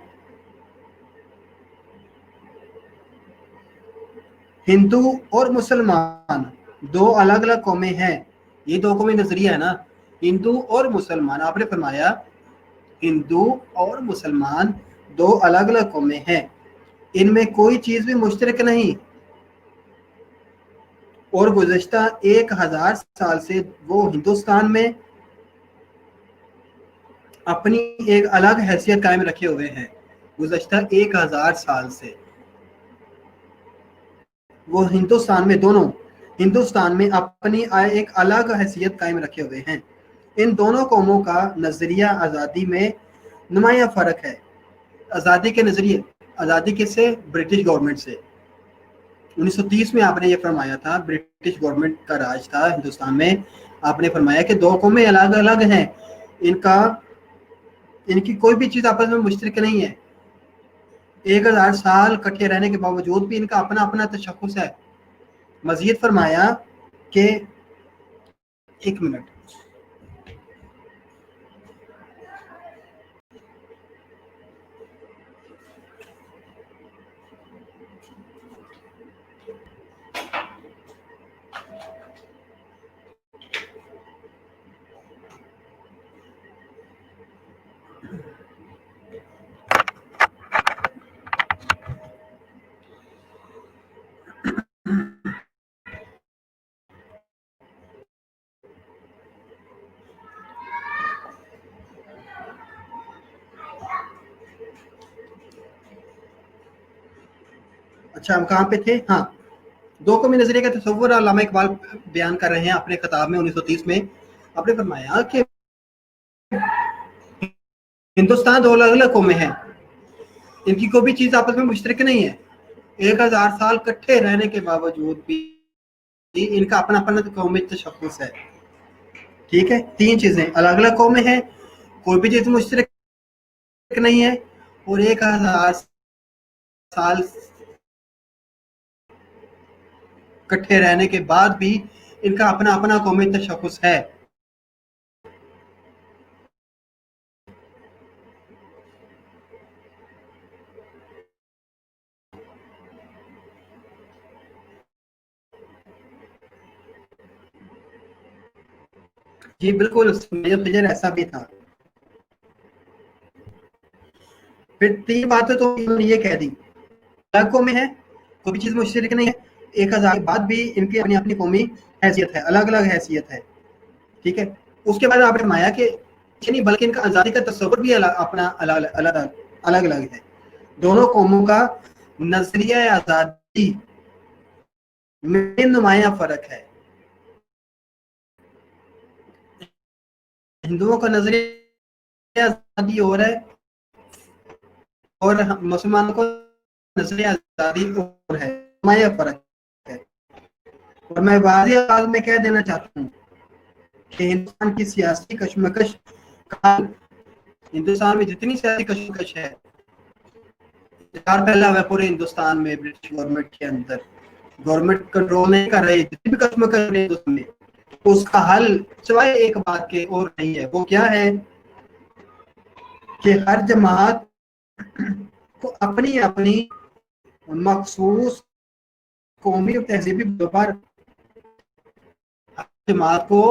हिंदू और मुसलमान दो अलग अलग कौमें हैं। ये दो कौमी नजरिया है ना, हिंदू और मुसलमान। आपने फरमाया हिंदू और मुसलमान दो अलग अलग कौमें हैं, इनमें कोई चीज भी मुश्तरक नहीं, और गुज़श्ता 1000 साल से वो हिंदुस्तान में अपनी एक अलग हैसियत कायम रखे हुए हैं। गुज़श्ता 1000 साल से वो हिंदुस्तान में, दोनों हिंदुस्तान में अपनी एक अलग हैसियत कायम रखे हुए हैं। इन दोनों कौमों का नजरिया आज़ादी में نمایاں فرق ہے آزادی کے نظریے. آزادی کس سے؟ برٹش گورنمنٹ سے. 1930 میں آپ نے یہ فرمایا تھا، برٹش گورنمنٹ کا راج تھا ہندوستان میں. آپ نے فرمایا کہ دو قومیں الگ الگ ہیں، ان کی کوئی بھی چیز آپس میں مشترک نہیں ہے. 1000 سال کٹھے رہنے کے باوجود بھی ان کا اپنا اپنا تشخص ہے. مزید فرمایا کہ ایک منٹ. اچھا ہم کہاں پہ تھے؟ ہاں، دو قومی نظریے کا تصور علامہ اقبال بیان کر رہے ہیں اپنے خطاب میں 1930 میں. آپ نے فرمایا کہ ہندوستان دو الگ الگ قومیں ہیں، ان کی کوئی بھی چیز آپس میں مشترک نہیں ہے. 1000 سال کٹھے رہنے کے باوجود بھی ان کا اپنا اپنا قومی تشخص ہے. ٹھیک ہے، تین چیزیں الگ الگ قومیں ہیں، کوئی بھی چیز مشترک نہیں ہے، اور 1000 سال کٹھے رہنے کے بعد بھی ان کا اپنا اپنا قومی تشخص ہے. جی بالکل، میجر فجر ایسا بھی تھا. پھر تین باتیں تو انہوں نے یہ کہہ دی، الگ قومیں ہیں، کوئی بھی چیز مشترک نہیں ہے، 1000 کے بعد بھی ان کی اپنی اپنی قومی حیثیت ہے، الگ الگ حیثیت ہے. ٹھیک ہے. اس کے بعد آپ نے فرمایا کہ نہیں بلکہ ان کا آزادی کا تصور بھی اپنا الگ الگ ہے. دونوں قوموں کا نظریہ آزادی میں نمایاں فرق ہے. ہندوؤں کا نظریہ آزادی اور ہے، اور مسلمانوں کو نظریہ آزادی اور ہے، نمایاں فرق ہے. اور میں واضح الفاظ میں کہہ دینا چاہتا ہوں کہ ہندوستان کی سیاسی کشمکش کا، ہندوستان میں جتنی سیاسی کشمکش ہے پھیلا ہوا ہے پورے ہندوستان میں، برٹش گورنمنٹ کے اندر گورنمنٹ کنٹرول نہیں کر رہی، جتنی بھی کشمکش ہے ہندوستان میں، اس کا حل سوائے ایک بات کے اور نہیں ہے. وہ کیا ہے کہ ہر جماعت کو اپنی اپنی مخصوص قومی اور تہذیبی پر، ہر جماعت کو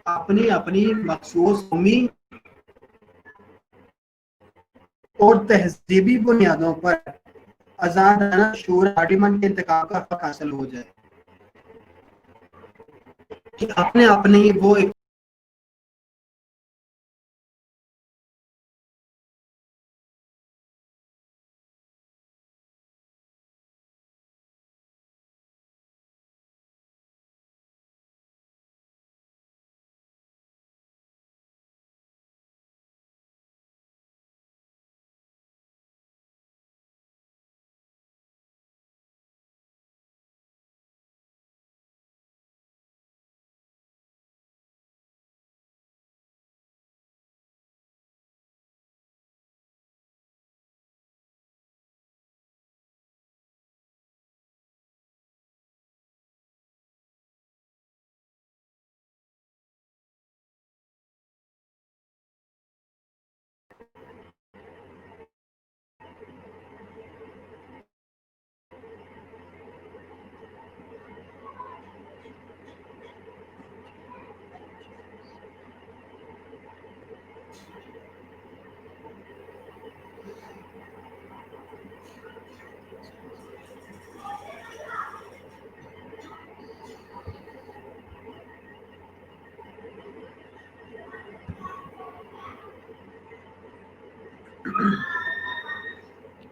اپنی اپنی مخصوص قومی اور تہذیبی بنیادوں پر آزادانہ شعور پارلیمنٹ کے انتخاب کا حق حاصل ہو جائے. کہ اپنے اپنے وہ ایک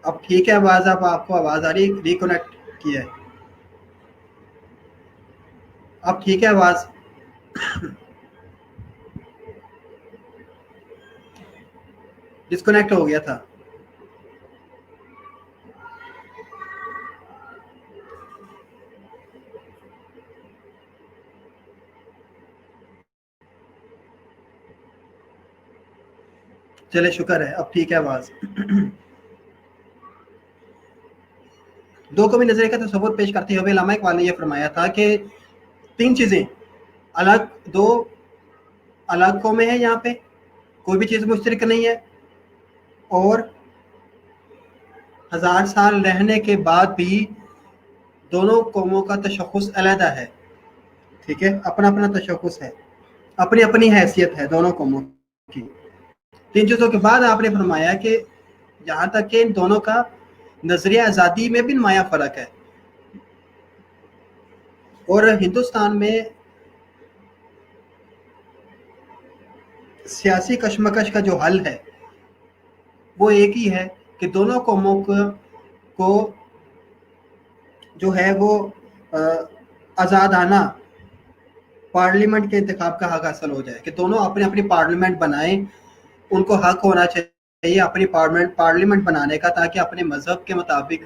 اب ٹھیک ہے آواز؟ اب آپ کو آواز آ رہی ہے؟ ریکنیکٹ کیا ہے اب ٹھیک ہے آواز؟ डिस्कनेक्ट हो गया था। चले शुक्र है, अब ठीक है आवाज। दो कौमी नजरिए का तस्वुर पेश करते हुए अल्लामा इकबाल ने यह फरमाया था कि तीन चीजें अलग, दो अलग कौमें हैं, यहाँ पे कोई भी चीज मुश्तरक नहीं है, और 1000 साल रहने के बाद भी दोनों कौमों का तशख़्ख़ुस अलहदा है। ठीक है, अपना अपना तशख़्ख़ुस है, अपनी अपनी हैसियत है दोनों कौमों की। तीन चीज़ों के बाद आपने फरमाया कि जहाँ तक कि इन दोनों का नजरिया आज़ादी में भी नुमाया फ़र्क है, और हिंदुस्तान में सियासी कशमकश का जो हल है वो एक ही है कि दोनों कौमों को जो है वो आज़ादाना पार्लियामेंट के इंतखाब का हक हासिल हो जाए, कि दोनों अपनी अपनी पार्लियामेंट बनाएं। उनको हक होना चाहिए अपनी पार्लियामेंट बनाने का, ताकि अपने मजहब के मुताबिक,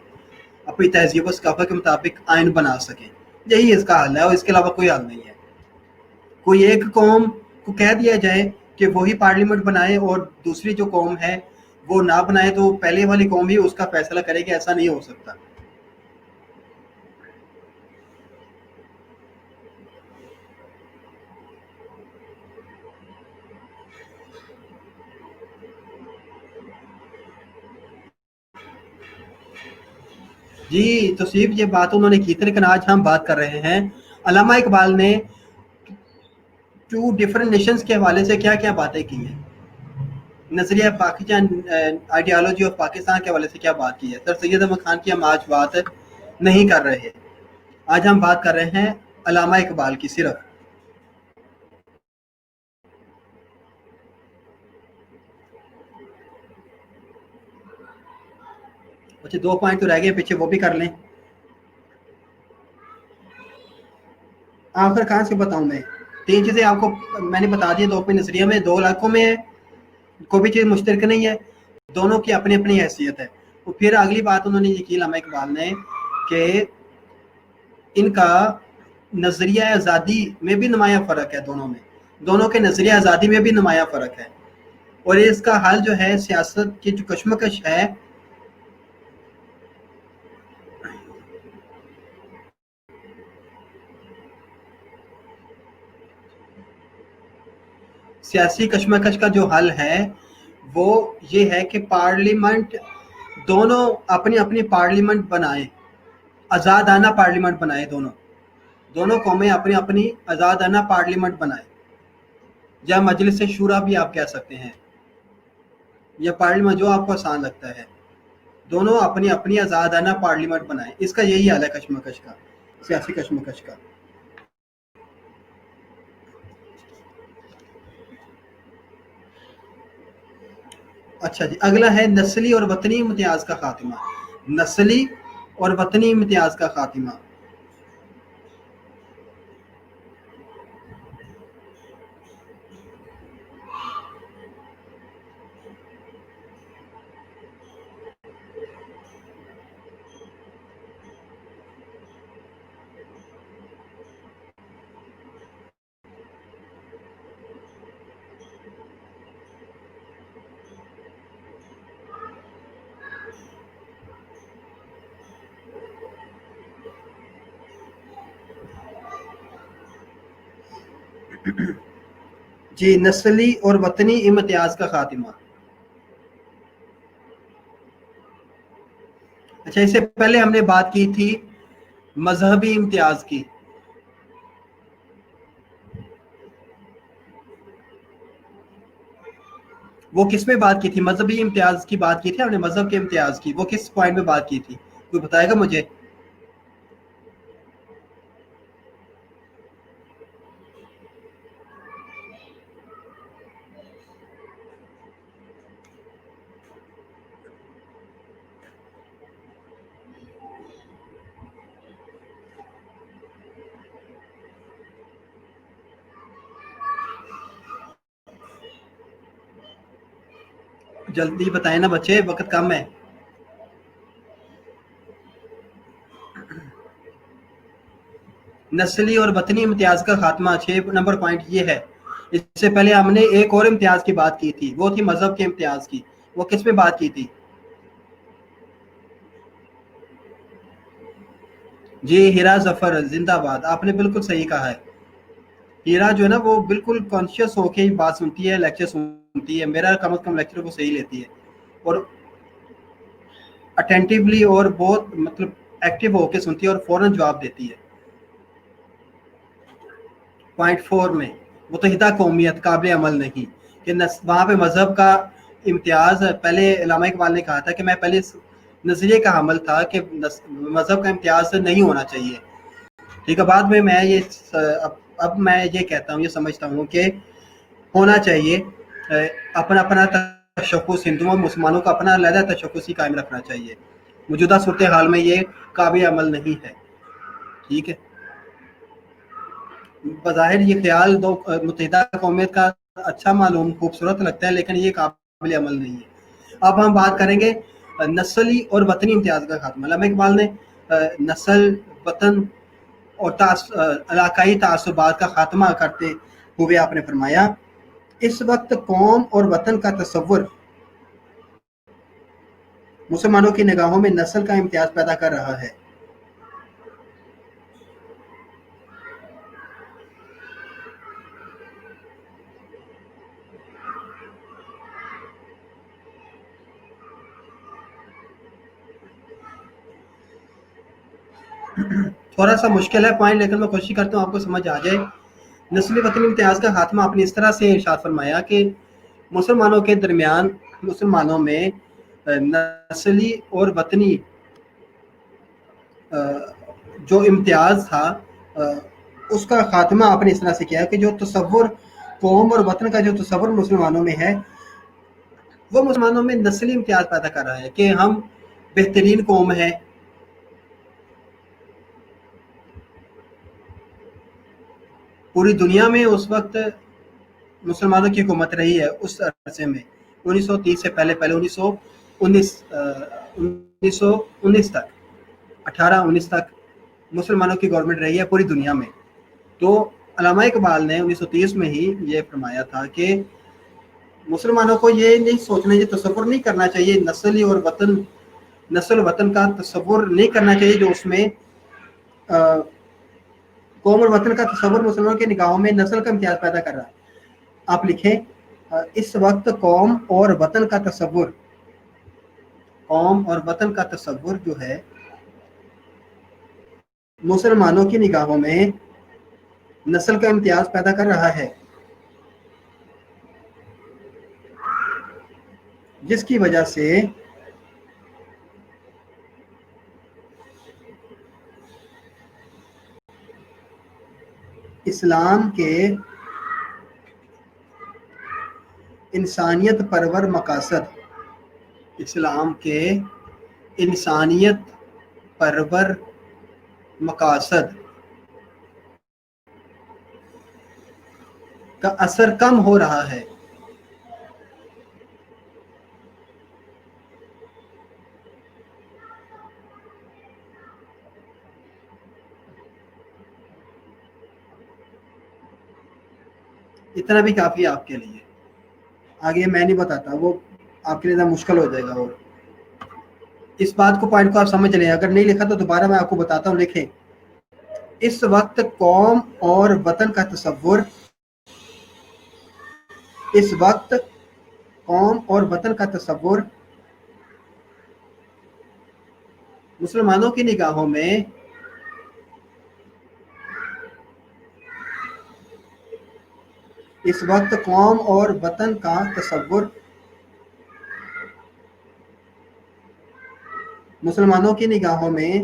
अपनी तहजीब और सकाफत के मुताबिक आइन बना सकें। यही इसका हल है, और इसके अलावा कोई हल नहीं है। कोई एक कौम को कह दिया जाए कि वही पार्लियामेंट बनाए और दूसरी जो कौम है वो ना बनाए, तो पहले वाली कौम ही उसका फैसला करेगी, ऐसा नहीं हो सकता। जी तो सिर्फ ये बात उन्होंने की थी, लेकिन आज हम बात कर रहे हैं अल्लामा इकबाल ने टू डिफरेंट नेशंस के हवाले से क्या क्या बातें की हैं, नजरिया पाकिस्तान, आइडियालॉजी ऑफ पाकिस्तान के हवाले से क्या बात की है। सर सैयद अहमद खान की हम आज बात नहीं कर रहे, आज हम बात कर रहे हैं अल्लामा इकबाल की सिर्फ। अच्छा, 2 पॉइंट तो रह गए पीछे, वो भी कर लें। आखिर कहाँ से बताऊं मैं, तीन चीजें आपको मैंने बता दी, दो अपने नजरिए में, दो इलाकों में है, कोई भी चीज मुश्तरक नहीं है, दोनों की अपनी अपनी हैसियत है। तो फिर अगली बात उन्होंने ये की अल्लामा इकबाल ने कि इनका नजरिया आज़ादी में भी नुमाया फ़र्क है, दोनों में, दोनों के नजरिया आज़ादी में भी नुमाया फ़र्क है, और इसका हल जो है सियासत की जो कशमकश है, सियासी कशमकश का जो हल है वो ये है कि पार्लियामेंट, दोनों अपनी अपनी पार्लियामेंट बनाए, आज़ादाना पार्लियामेंट बनाए, दोनों दोनों कौमें अपनी अपनी आज़ादाना पार्लियामेंट बनाए, या मजलिस शूरा भी आप कह सकते हैं, या पार्लियामेंट, जो आपको आसान लगता है, दोनों अपनी अपनी आज़ादाना पार्लियामेंट बनाए। इसका यही हाल है कशमकश का, सियासी कशमकश का। अच्छा जी, अगला है नस्ली और वतनी इम्तियाज का खात्मा। नस्ली और वतनी इम्तियाज का खात्मा। जी, नस्ली और वतनी इम्तियाज का खात्मा। अच्छा, इससे पहले हमने बात की थी मजहबी इम्तियाज की। वो किस में बात की थी, मजहबी इम्तियाज की बात की थी हमने, मजहब के इम्तियाज की, वो किस पॉइंट में बात की थी, कोई बताएगा मुझे। جلدی بتائیں نا بچے، وقت کم ہے. نسلی اور وطنی امتیاز کا خاتمہ 6 نمبر پوائنٹ یہ ہے. اس سے پہلے ہم نے ایک اور امتیاز کی بات کی تھی، وہ تھی مذہب کے امتیاز کی. وہ کس پہ بات کی تھی؟ جی ہیرا ظفر زندہ باد، آپ نے بالکل صحیح کہا ہے. ہیرا جو ہے نا وہ بالکل کانشیس ہو کے بات سنتی ہے، لیکچر سنتی ہے، میرا کم از کم لیکچر کو صحیح لیتی ہے، اور اٹینٹیولی اور بہت مطلب ایکٹیو ہو کے سنتی ہے اور فوراً جواب دیتی ہے. پوائنٹ 4 میں متحدہ قومیت قابل عمل نہیں، کہ وہاں پہ مذہب کا امتیاز، پہلے علامہ اقبال نے کہا تھا کہ میں پہلے نظریے کا حامل تھا کہ مذہب کا امتیاز نہیں ہونا چاہیے. ٹھیک ہے، بعد میں یہ اب میں یہ کہتا ہوں، یہ سمجھتا ہوں کہ ہونا چاہیے. اپنا اپنا تشخص، ہندوؤں اور مسلمانوں کا اپنا علیحدہ تشخص ہی قائم رکھنا چاہیے. موجودہ صورتحال میں یہ قابل عمل نہیں ہے. ٹھیک ہے، بظاہر یہ خیال دو متحدہ قومیت کا اچھا معلوم خوبصورت لگتا ہے، لیکن یہ قابل عمل نہیں ہے. اب ہم بات کریں گے نسلی اور وطنی امتیاز کا خاتمہ. علامہ اقبال نے نسل، وطن اور علاقائی تعصبات کا خاتمہ کرتے ہوئے آپ نے فرمایا، اس وقت قوم اور وطن کا تصور مسلمانوں کی نگاہوں میں نسل کا امتیاز پیدا کر رہا ہے. تھوڑا سا مشکل ہے پوائنٹ، لیکن میں کوشش کرتا ہوں آپ کو سمجھ آ جائے. نسلی وطنی امتیاز کا خاتمہ آپ نے اس طرح سے ارشاد فرمایا کہ مسلمانوں کے درمیان، مسلمانوں میں نسلی اور وطنی جو امتیاز تھا اس کا خاتمہ آپ نے اس طرح سے کیا کہ جو تصور قوم اور وطن کا جو تصور مسلمانوں میں ہے، وہ مسلمانوں میں نسلی امتیاز پیدا کر رہا ہے کہ ہم بہترین قوم ہے. پوری دنیا میں اس وقت مسلمانوں کی حکومت رہی ہے اس عرصے میں، 1930 سے پہلے 1919 تک، 1819 تک مسلمانوں کی گورنمنٹ رہی ہے پوری دنیا میں. تو علامہ اقبال نے 1930 میں ہی یہ فرمایا تھا کہ مسلمانوں کو یہ نہیں سوچنا، یہ تصور نہیں کرنا چاہیے نسل و وطن کا تصور نہیں کرنا چاہیے جو اس میں قوم اور وطن کا تصور مسلمانوں کی نگاہوں میں نسل کا امتیاز پیدا کر رہا ہے. آپ لکھیں اس وقت قوم اور وطن کا تصور جو ہے مسلمانوں کی نگاہوں میں نسل کا امتیاز پیدا کر رہا ہے، جس کی وجہ سے اسلام کے انسانیت پرور مقاصد کا اثر کم ہو رہا ہے. اتنا بھی کافی ہے آپ کے لیے، آگے میں نہیں بتاتا، وہ آپ کے لیے مشکل ہو جائے گا. اور اس بات کو پوائنٹ کو آپ سمجھ لیں، اگر نہیں لکھا تو دوبارہ میں آپ کو بتاتا ہوں، لکھیں اس وقت قوم اور وطن کا تصور مسلمانوں کی نگاہوں میں مسلمانوں کی نگاہوں میں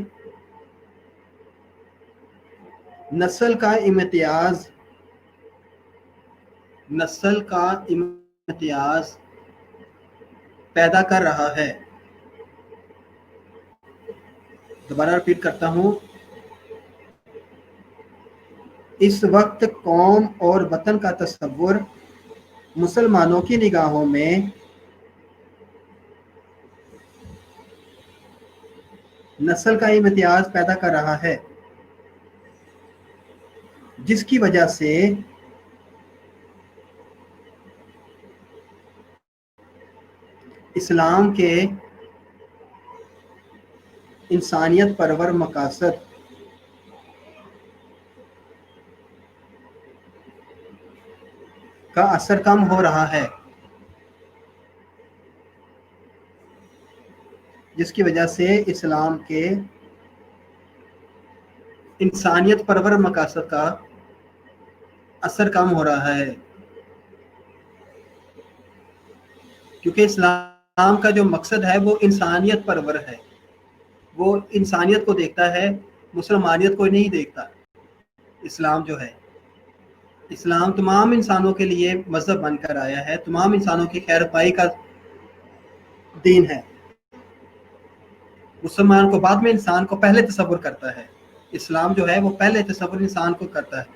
نسل کا امتیاز پیدا کر رہا ہے. دوبارہ ریپیٹ کرتا ہوں، اس وقت قوم اور وطن کا تصور مسلمانوں کی نگاہوں میں नस्ल का इम्तियाज पैदा कर रहा है, जिसकी वजह से इस्लाम के इंसानियत परवर मकासद का असर कम हो रहा है, जिसकी वजह से इस्लाम के इंसानियत परवर मकासद का असर कम हो रहा है। क्योंकि इस्लाम का जो मकसद है वो इंसानियत परवर है, वो इंसानियत को देखता है, मुसलमानियत को नहीं देखता। इस्लाम जो है, इस्लाम तमाम इंसानों के लिए मजहब बनकर आया है, तमाम इंसानों की खैर पाई का दीन है। मुसलमान को बाद में, इंसान को पहले तसव्वुर करता है। इस्लाम जो है वो पहले तसव्वुर इंसान को करता है।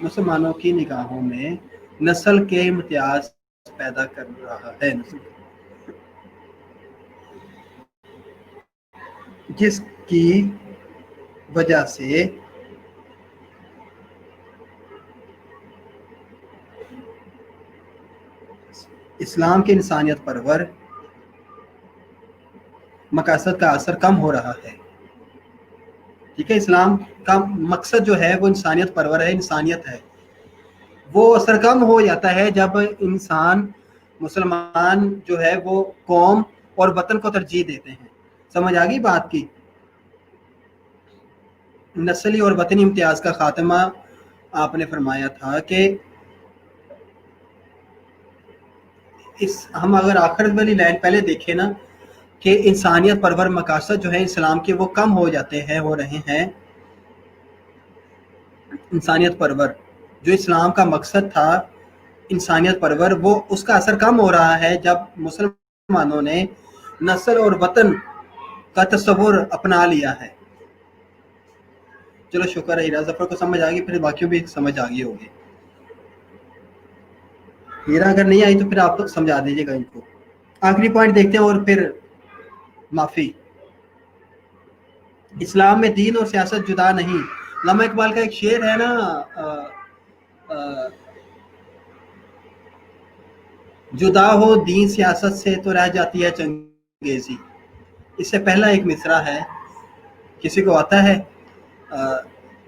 मुसलमानों की निगाहों में नस्ल के इम्तियाज पैदा कर रहा है, जिसकी वजह से इस्लाम के इंसानियत परवर मकासद का असर कम हो रहा है। ठीक है, इस्लाम का मकसद जो है वो इंसानियत परवर है, इंसानियत है। वो असर कम हो जाता है जब इंसान, मुसलमान जो है वो कौम और वतन को तरजीह देते हैं। समझ आ गई बात की? नस्ली और वतनी इम्तियाज का खात्मा आपने फरमाया था कि हम अगर आखिर वाली लाइन पहले देखें ना, कि इंसानियत परवर मकासद जो है इस्लाम के वो कम हो जाते हैं, हो रहे हैं। इंसानियत परवर जो इस्लाम का मकसद था, इंसानियत परवर, वो उसका असर कम हो रहा है जब मुसलमानों ने नस्ल और वतन का तस्वुर अपना लिया है। चलो शुक्र है, हीरा जफर को समझ आ गई, फिर बाकियों भी समझ आ गई होगी। हीरा अगर नहीं आई तो फिर आप तो समझा दीजिएगा इनको। आखिरी पॉइंट देखते हैं और फिर माफी। इस्लाम में दीन और सियासत जुदा नहीं। अल्लामा इकबाल का एक शेर है ना, आ, जुदा हो दीन सियासत से तो रह जाती है चंगेजी। इससे पहला एक मिसरा है, किसी को आता है?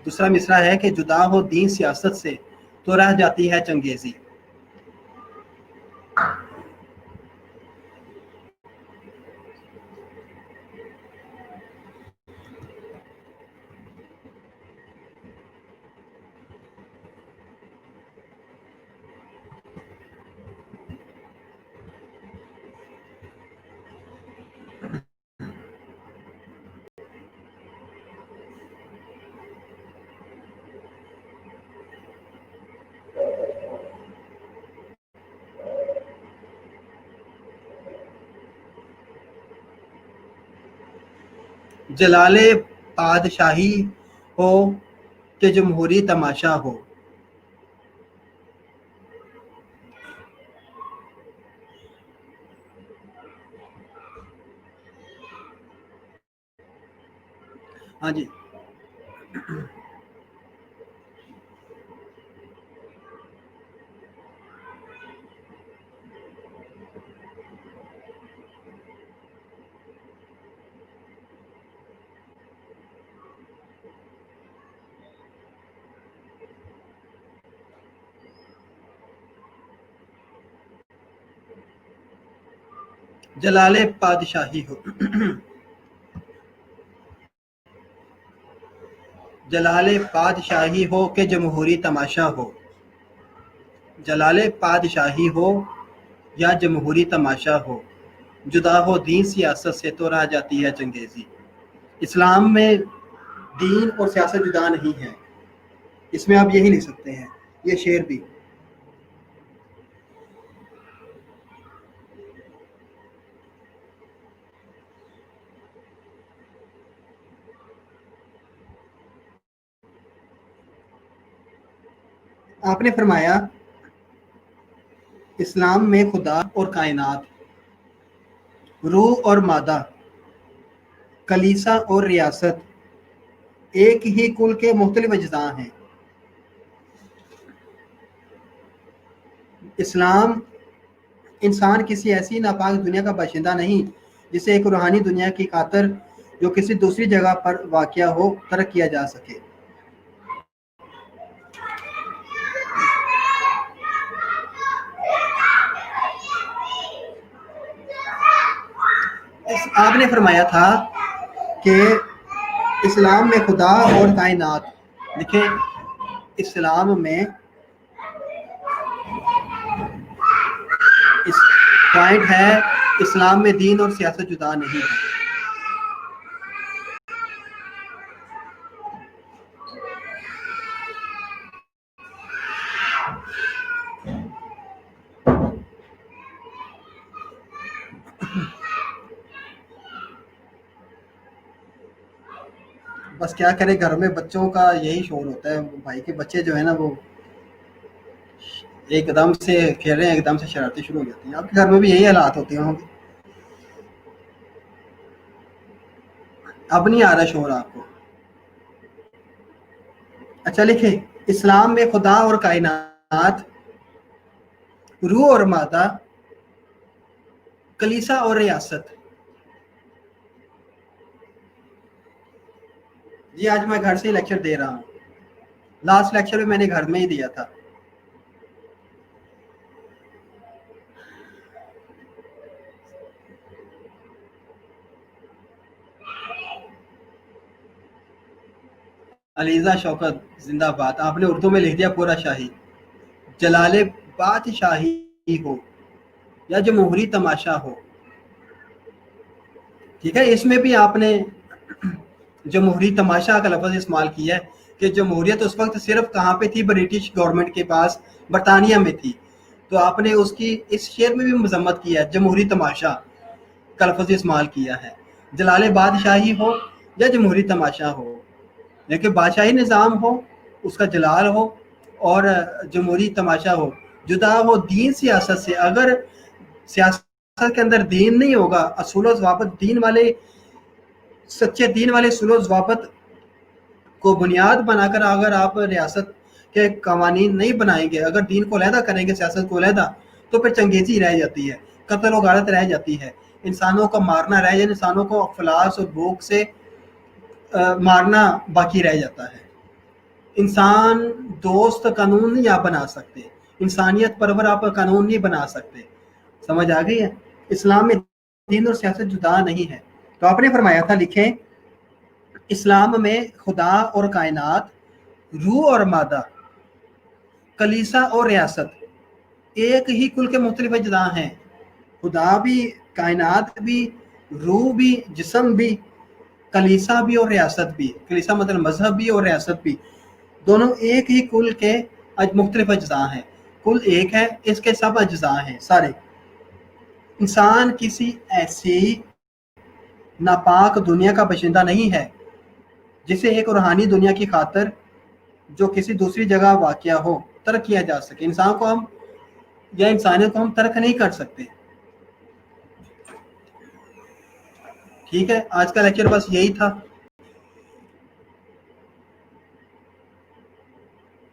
दूसरा मिसरा है कि जुदा हो दीन सियासत से तो रह जाती है चंगेजी। जलाले पादशाही हो कि जमहूरी तमाशा हो। हाँ जी, जलाले पादशाही हो जलाले पादशाही हो कि जमहूरी तमाशा हो। जलाले पादशाही हो या जमहूरी तमाशा हो, जुदा हो दीन सियासत से तो रह जाती है चंगेजी। इस्लाम में दीन और सियासत जुदा नहीं है, इसमें आप यही लिख सकते हैं, ये शेर भी। आपने फरमाया इस्लाम में खुदा और कायनात रूह और मादा, कलीसा और रियासत एक ही कुल के मुख्तलिफ अज्जा हैं। इस्लाम इंसान किसी ऐसी नापाक दुनिया का बाशिंदा नहीं जिसे एक रूहानी दुनिया की खातर जो किसी दूसरी जगह पर वाक़या हो तर्क किया जा सके। आपने फरमाया था कि इस्लाम में खुदा और कायनात, देखें इस्लाम में इस पॉइंट है, इस्लाम में दीन और सियासत जुदा नहीं है। बस क्या करें, घर में बच्चों का यही शोर होता है। भाई के बच्चे जो है ना, वो एकदम से खेल रहे हैं, एकदम से शरारतें शुरू हो जाती हैं। आपके घर में भी यही हालात होते होंगे? अब नहीं आ रहा शोर आपको? अच्छा लिखे, इस्लाम में खुदा और कायनात, रूह और मादा, कलीसा और रियासत। जी आज मैं घर से ही लेक्चर दे रहा हूँ। लास्ट लेक्चर भी मैंने घर में ही दिया था। अलीजा शौकत जिंदाबाद। आपने उर्दू में लिख दिया पूरा शाही। जलाले बादशाही हो या जमहूरी तमाशा हो, ठीक है, इसमें भी आपने जमहूरी तमाशा का लफ्ज़ इस्तेमाल किया है कि जमहूरियत उस वक्त सिर्फ कहाँ पे थी? ब्रिटिश गवर्नमेंट के पास, बरतानिया में थी। तो आपने उसकी इस शेर में भी मजम्मत किया है, जमहूरी तमाशा का लफ्ज़ इस्तेमाल किया है। जलाले बादशाही हो या जमहूरी तमाशा हो, लेकिन बादशाही निज़ाम हो, उसका जलाल हो, और जमहूरी तमाशा हो, जुदा हो दीन सियासत से। अगर सियासत के अंदर दीन नहीं होगा, असूल ज़वाबित दीन वाले, सच्चे दीन वाले असूल ज़वाबित को बुनियाद बनाकर अगर आप रियासत के कवानीन नहीं बनाएंगे, अगर दीन को अलहदा करेंगे, सियासत को अलहदा, तो फिर चंगेजी रह जाती है, कत्ल और गारत रह जाती है, इंसानों को मारना रह जाए, इंसानों को अफलास और भूख से मारना बाकी रह जाता है। इंसान दोस्त कानून नहीं आप बना सकते, इंसानियत परवर आप कानून नहीं बना सकते। समझ आ गई है? इस्लाम में दीन और सियासत जुदा नहीं है। तो आपने फरमाया था, लिखें, इस्लाम में खुदा और कायनात, रूह और मादा, कलीसा और रियासत एक ही कुल के मुख्तलिफ अज्जा हैं। खुदा भी, कायनात भी, रूह भी, जिस्म भी, कलीसा भी और रियासत भी। कलीसा मतलब मजहब भी और रियासत भी, दोनों एक ही कुल के मुख्तलिफ अज्जा हैं। कुल एक है, इसके सब अज्जा हैं सारे। इंसान किसी ऐसी नापाक दुनिया का बाशिंदा नहीं है जिसे एक रूहानी दुनिया की खातर जो किसी दूसरी जगह वाक़या हो तर्क किया जा सके। इंसान को हम या इंसानियत को हम तर्क नहीं कर सकते। ठीक है, आज का लेक्चर बस यही था।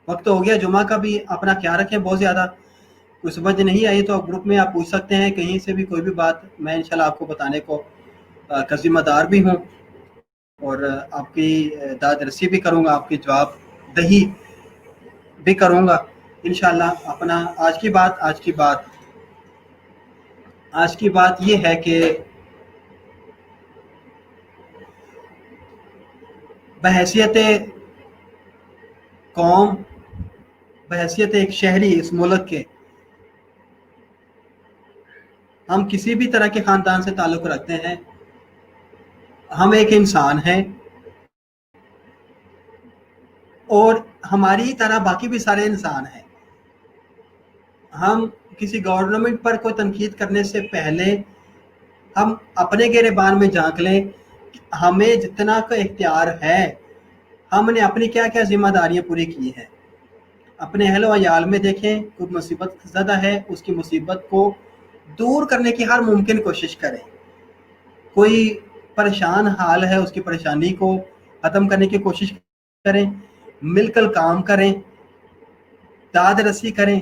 वक्त हो गया जुमा का भी। अपना ख्याल रखें बहुत ज़्यादा। कोई समझ नहीं आई तो ग्रुप में आप पूछ सकते हैं, कहीं से भी कोई भी बात, मैं इंशाल्लाह आपको बताने को का जिम्मेदार भी हूँ, और आपकी दाद रसी भी करूँगा, आपकी जवाब दही भी करूँगा इंशाल्लाह। अपना आज की बात ये है कि बहैसियत कौम, बहैसियत एक शहरी इस मुल्क के, हम किसी भी तरह के ख़ानदान से ताल्लुक़ रखते हैं, हम एक इंसान हैं, और हमारी तरह बाकी भी सारे इंसान हैं। हम किसी गवर्नमेंट पर कोई तनकीद करने से पहले हम अपने गिरेबान में झांक लें, हमें जितना का इख्तियार है, हमने अपनी क्या क्या जिम्मेदारियां पूरी की हैं। अपने अहल व अयाल में देखें, कोई मुसीबत ज़दा है, उसकी मुसीबत को दूर करने की हर मुमकिन कोशिश करें। کوئی پریشان حال ہے اس کی پریشانی کو ختم کرنے کی کوشش کریں، مل کر کام کریں، داد رسی کریں.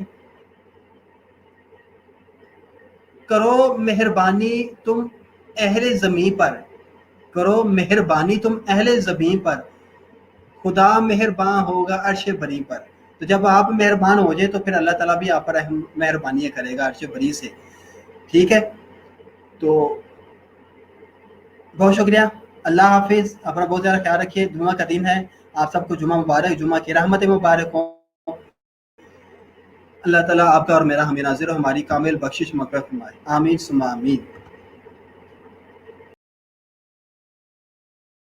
کرو مہربانی تم اہل زمین پر، کرو مہربانی تم اہل زمین پر، خدا مہربان ہوگا عرش بری پر. تو جب آپ مہربان ہو جائے تو پھر اللہ تعالیٰ بھی آپ پر مہربانی کرے گا عرش بری سے. ٹھیک ہے، تو بہت شکریہ. اللہ حافظ. اپنا بہت زیادہ خیال رکھیے. جمعہ کا دن ہے، آپ سب کو جمعہ مبارک، جمعہ کی رحمت مبارک ہوں. اللہ تعالیٰ آپ کا اور میرا ہمیں ناظر و ہماری کامل بخشش مغفرت فرمائے. آمین ثم آمین.